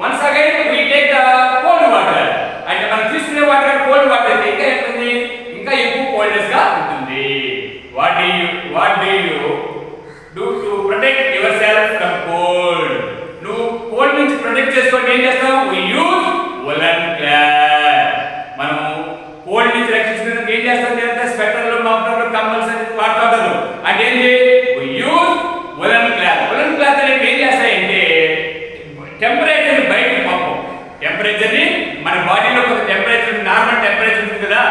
Once again we take the cold water. అంటే మనం తీసుకునే వాటర్ కోల్డ్ వాటర్ అయితే ఇంకా ఉంటుంది, ఇంకా ఎక్కువ కోల్డ్నెస్ గా ఉంటుంది. What do you do to protect yourself from cold? నువ్వు కోల్డ్ నుంచి ప్రొటెక్ట్ చేసుకోవడానికి ఏం చేస్తావు? We use woolen cloth. మనం కోల్డ్ నుంచి రక్షించుకోవడానికి ఏం చేస్తాం? స్వెటర్లు, మఫ్లర్లు, కంబల్స్ అని వాడుతుంటారు. అంటే ఏంటి? We use woolen cloth. woolen cloth అనేది ఏం చేస్తాయంటే టెంపరేచర్ బయటకు పంపం. టెంపరేచర్ ని మన బాడీలో కొంత టెంపరేచర్, నార్మల్ టెంపరేచర్ ఉంటుంది కదా,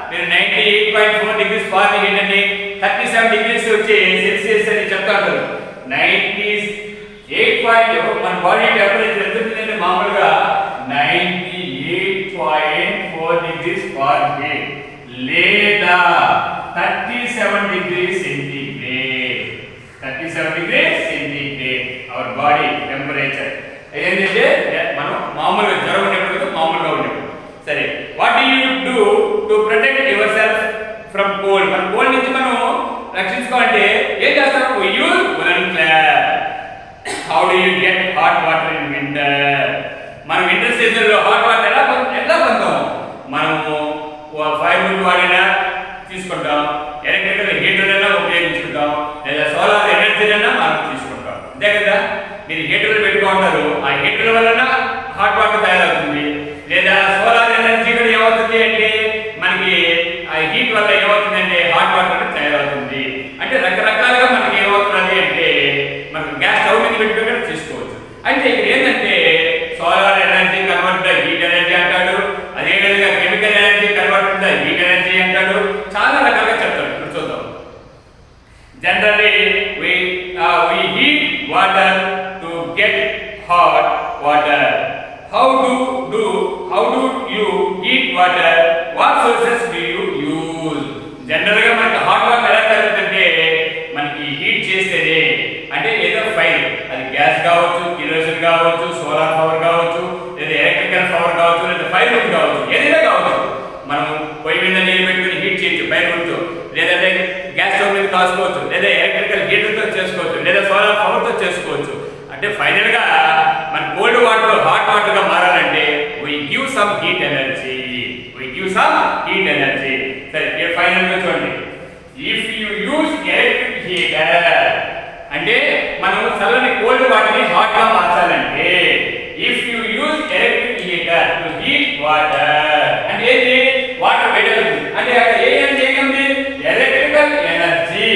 మీరు 98.4 డిగ్రీస్ ఫారెన్హీట్ అని 37 డిగ్రీస్ వచ్చి సెల్సియస్ అని చెప్తారు. 98. మన బాడీ టెంపరేచర్ ఎంత ఉంటుందంటే మామూలుగా 98.4 డిగ్రీస్ ఫారెన్హీట్ లేదా 37 degrees centigrade. 37 degrees centigrade hour body temperature. ఏంటంటే మనం మామూలుగా జ్వరం ఉన్నప్పుడు మామూలుగా ఉన్నప్పుడు. సరే, what do you do to protect your self from cold? మన కోల్డ్ నుంచి మనం రక్షించుకోవాలంటే ఏం చేస్తాం? We use woolen cloth. How do you get hot water in winter? మనం వింటర్ సీజన్ లో హాట్ వాటర్ ఎలా పొందుతాం? మనము ఫైర్ వాడినా తీసుకుంటాం, ఎలక్ట్రికల్ హీటర్ అయినా ఉపయోగించుకుంటాం, లేదా సోలార్ ఎనర్జీ అయినా మనం తీసుకుంటాం, అంతే కదా. మీరు హీటర్లు పెట్టుకుంటారు, ఆ హీటర్ల వలన హాట్ వాటర్ తయారవుతుంది. లేదా సోలార్ ఎనర్జీ కూడా ఏమవుతుంది అంటే మనకి ఆ హీట్ వల్ల ఏమవుతుందంటే హాట్ వాటర్ తయారవుతుంది. అంటే రకరకాలుగా మనకి ఏమవుతుంది అంటే మనకు గ్యాస్ స్టవ్ మీద పెట్టుకుని తీసుకోవచ్చు. అంటే ఇక్కడ ఏంటంటే solar energy convert heat energy అంటాడు, అదేవిధంగా chemical energy convert heat energy అంటాడు, చాలా రకాలుగా చెప్తాడు. ఇప్పుడు చూద్దాం. Generally we heat water to get hot water. How do you heat water? What sources do you use? General గా మనకి హాట్ వాటర్ ఎలా తయారవుతుందంటే మనకి హీట్ చేసేది అంటే ఏదో ఫైర్, అది గ్యాస్ కావచ్చు, కిరోసిన్ కావచ్చు, సోలార్ పవర్ కావచ్చు, లేదా ఎలక్ట్రికల్ పవర్ కావచ్చు, లేదా ఫైర్ కావచ్చు, ఏదైనా కావచ్చు. మనం పొయ్యి మీద నీళ్ళు పెట్టుకుని హీట్ చేయొచ్చు ఫైర్ తో, లేదంటే గ్యాస్ స్టవ్ మీద కాసుకోవచ్చు, లేదా ఎలక్ట్రికల్ హీటర్ తో చేసుకోవచ్చు, లేదా సోలార్ పవర్ తో చేసుకోవచ్చు. అంటే ఫైనల్ గా మన కోల్డ్ వాటర్ హాట్ వాటర్ గా మారాలంటే we give some heat energy. సరే, ఫైనల్ గా చూడండి. If you use electric heater అంటే మనం చల్లని కోల్డ్ వాటర్ ని హాట్ గా మార్చాలంటే if you use electric heater to heat water అంటే ఏంటి? వాటర్ వేడవుతుంది. అంటే అక్కడ ఏ ఎనర్జీ ఉంది? Electrical energy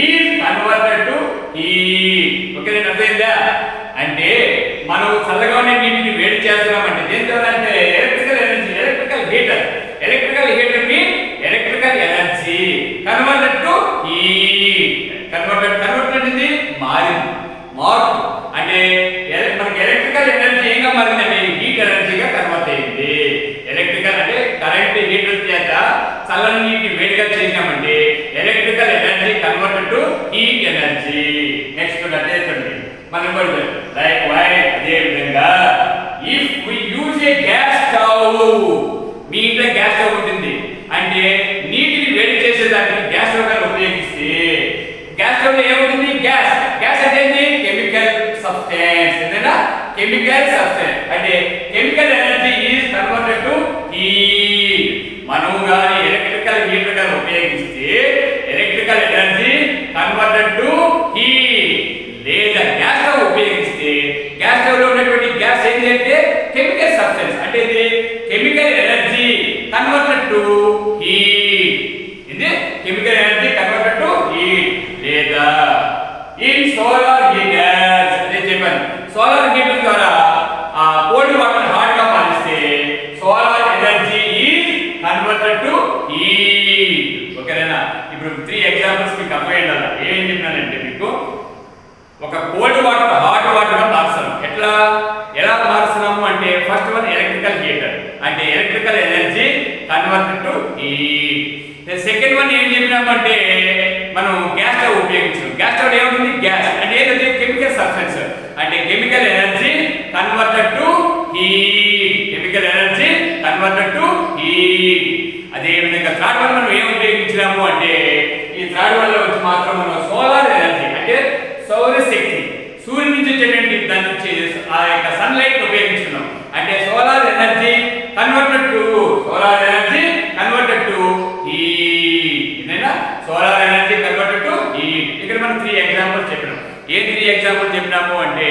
is converted to heat. Okay, నేను అర్థమైందా? అంటే మనం చల్లగా ఉన్న నీటిని వేడి చేస్తున్నామంటే దేంతో అంటే ఎలక్ట్రికల్ ఎనర్జీ, ఎలక్ట్రికల్ హీటర్ ని electrical energy converted to heat. Converted ఇది మార్పు అంటే మనకి ఎలక్ట్రికల్ ఎనర్జీ ఏంగా మారిందంటే హీట్ ఎనర్జీగా కన్వర్ట్ అయింది. ఎలక్ట్రికల్ అంటే కరెంట్ హీటర్ చేత చల్లని నీటిని వేడిగా చేసినామంటే electrical energy converted to heat energy. Next అదే చూడండి, మనం కూడా లైక్ అదే విధంగా if we use a gas stove, మీ ఇంట్లో గ్యాస్ స్టవ్ ఉంటుంది అంటే నీటిని వేడి చేసేదానికి గ్యాస్ స్టవ్ గాని ఉపయోగిస్తే గ్యాస్ స్టవ్ లో ఏముంటుంది? గ్యాస్ అంటే కెమికల్ సబ్స్టెన్స్. ఏదైనా కెమికల్ సబ్స్టెన్స్ అంటే chemical energy is converted to heat. chemical energy converted to heat. ఇది chemical energy converted to heat. లేదా in solar heaters అదే చెప్పాను. సోలార్ హీటర్ ద్వారా ఆ కోల్డ్ వాటర్ హాట్ గా మారిస్తే solar energy is converted to heat. ఓకేనా? ఇప్పుడు 3 ఎగ్జాంపుల్స్ మీకు అప్లై చేయాలి. ఏం చెప్పినానంటే మీకు ఒక కోల్డ్ వాటర్ హాట్ వాటర్ గా మార్చడం ఎలా మారుస్తున్నాము అంటే ఫస్ట్ వన్ ఎలక్ట్రికల్ హీటర్ అంటే electrical energy converted to heat. Second one ఏం చెప్పినామంటే మనం గ్యాస్ స్టవ్ ఉపయోగించాం. గ్యాస్ స్టవ్ ఏముంటుంది? గ్యాస్ అంటే ఏంటంటే కెమికల్ సబ్స్టెన్స్ అంటే chemical energy converted to heat. Chemical energy converted to heat. అదే విధంగా థర్డ్ వన్ మనం ఏం ఉపయోగించినాము అంటే ఈ థర్డ్ వన్ లో వచ్చి మాత్రం మనం సోలార్ ఎనర్జీ అంటే సౌర శక్తి సూర్యుడి నుంచి వచ్చేటువంటి దాని నుంచి ఆ యొక్క సన్లైట్ ఉపయోగించుకున్నాం. అంటే solar energy converted to heat. ఇదేనా solar energy converted to heat. ఇక్కడ మనం 3 ఎగ్జాంపుల్స్ చెప్పినాం. ఏ 3 ఎగ్జాంపుల్ చెప్పినాము అంటే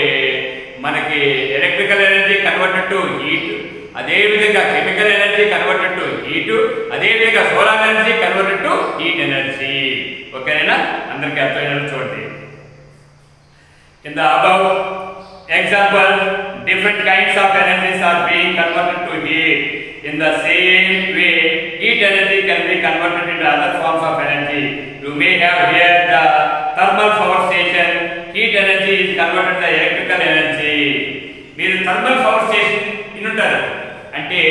మనకి electrical energy converted to heat, అదే విధంగా chemical energy converted to heat, అదే విధంగా solar energy converted to heat energy. ఓకేనా? అందరికీ అర్థమైనట్టు చూడండి. In the above example, different kinds of energies are being converted to heat. In the same way, heat energy can be converted into other forms of energy. You may have here the thermal power station. Heat energy is converted to electrical energy. మీరు thermal power station వినుంటారు. అంటే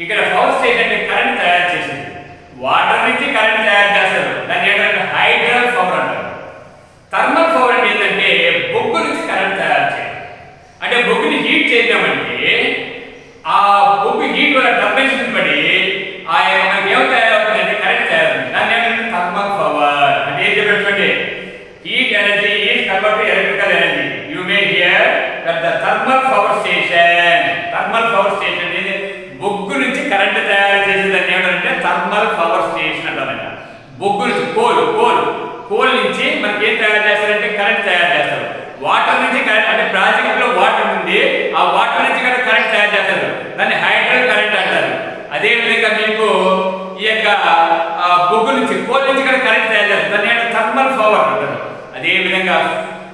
ఇక్కడ power station అంటే current తయారు చేసింది. Water నుంచి current తయారు చేస్తారు. దాన్ని ఏంటంటే హైడ్రల్ పవర్ అంటారు. థర్మల్ పవర్ అంటే ఏంటంటే బొగ్గు నుంచి కరెంట్ తయారు చేయడం. అంటే బొగ్గుని హీట్ చేద్దామంటే ఆ బొగ్గు హీట్ వల్ల టర్బైన్స్ పడి ఆ మనకి ఏం తయారవుతుందంటే కరెంట్ తయారవుతుంది. దాన్ని ఏంటంటే థర్మల్ పవర్ అంటే ఏం చెప్పండి heat energy is convert to electrical energy. You may here that the thermal power station అనేది బొగ్గు నుంచి కరెంట్ తయారు చేసేదాన్ని ఏమంటారంటే థర్మల్ పవర్ స్టేషన్ అంటారంట. బొగ్గు నుంచి కోల్ నుంచి మనకి ఏం తయారు చేస్తారంటే కరెంట్ తయారు చేస్తారు. వాటర్ నుంచి కరెంట్ అంటే ప్రాజెక్ట్ లో వాటర్ ఉంది, ఆ వాటర్ నుంచి కరెంట్ తయారు చేస్తారు. దాన్ని హైడ్రల్ కరెంట్ అంటారు. అదే విధంగా మీకు ఈ యొక్క బొగ్గు నుంచి కోల్ నుంచి కరెంట్ తయారు చేస్తారు. దాన్ని థర్మల్ పవర్ అంటారు. అదే విధంగా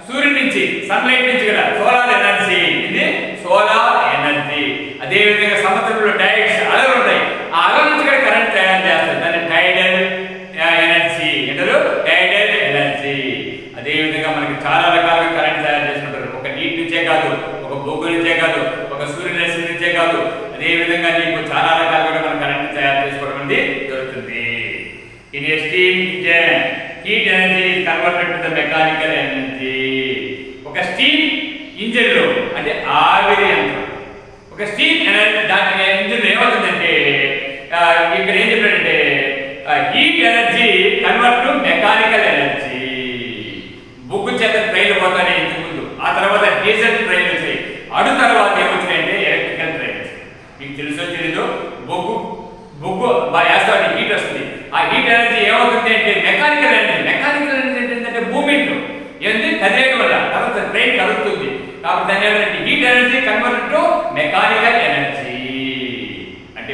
సూర్యుడి నుంచి సన్లైట్ నుంచి కూడా సోలార్ ఎనర్జీ, ఇది సోలార్ ఎనర్జీ. అదే విధంగా సముద్రంలో టైడ్స్ అలలు ఉంటాయి, ఆ అలల నుంచి కూడా కరెంట్ తయారు చేస్తారు. దాన్ని టైడల్ ఎనర్జీ అంటారు, టైడల్ ఎనర్జీ. అదే విధంగా మనకి చాలా రకాలుగా కరెంట్ తయారు చేసుకుంటారు. ఒక నీటి నుంచే కాదు, ఒక బొగ్గు నుంచే కాదు, ఒక సూర్యరశ్మి నుంచే కాదు, అదే విధంగా నీకు చాలా రకాలుగా మనం కరెంట్ తయారు చేసుకోవడం అనేది జరుగుతుంది. In a steam engine heat energy is converted to the mechanical energy. ఒక స్టీమ్ ఇంజన్ లో అంటే ఆవిరి యంత్రం, ఒక స్టీమ్ ఎనర్జీ దాని ఇంజన్ ఏమవుతుందంటే ఇక్కడ ఏం చెప్పాడంటే heat energy convert to mechanical energy. బొగ్గు చేత ట్రైన్లు పోతానే ఇంతకు ముందు, ఆ తర్వాత డీజిల్ ట్రైన్ వచ్చాయి, అడు తర్వాత ఏమొచ్చినాయంటే ఎలక్ట్రికల్ ట్రైన్ వచ్చాయి. మీకు తెలుసో తెలీదు, బొగ్గు వేస్తాడు హీట్ వస్తుంది. ఆ హీట్ ఎనర్జీ ఏమవుతుంది అంటే మెకానికల్ ఎనర్జీ ఏంటంటే మూమెంట్ ఏంటి కదిలేయడం వల్ల తర్వాత ట్రైన్ కదులుతుంది. కాబట్టి దాని ఏమంటే heat energy convert to mechanical energy. అంటే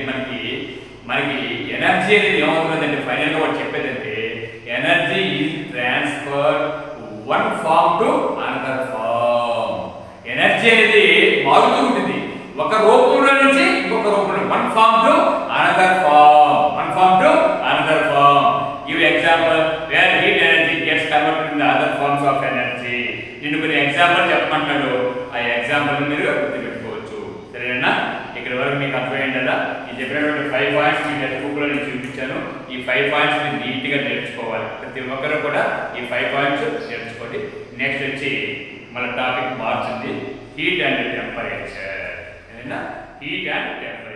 మనకి ఎనర్జీ అనేది ఏమవుతుందంటే ఫైనల్ గా వాడు చెప్పేదంటే energy is transfer one form to another form. Energy అనేది మారుతూ ఉంటుంది, ఒక రూపంలో నుంచి ఇంకొక రూపంలో, one form to another form. Give example where heat energy gets converted in the other forms of energy. నేను కొన్ని ఎగ్జాంపుల్ చెప్పమంటాడు, ఆ ఎగ్జాంపుల్ మీరు గుర్తుపెట్టుకోవచ్చు. సరేనా? ఇక్కడ వరకు మీకు అర్థమైంది కదా. ఈ చెప్పినటువంటి 5 పాయింట్స్ మీ టెక్స్ట్ బుక్ లో నేను చూపించాను. ఈ 5 పాయింట్స్ మీరు నీట్ గా నేర్చుకోవాలి. ప్రతి ఒక్కరు కూడా ఈ 5 పాయింట్స్ నేర్చుకోండి. నెక్స్ట్ వచ్చి మన టాపిక్ మార్చింది heat and temperature. Heat and temperature.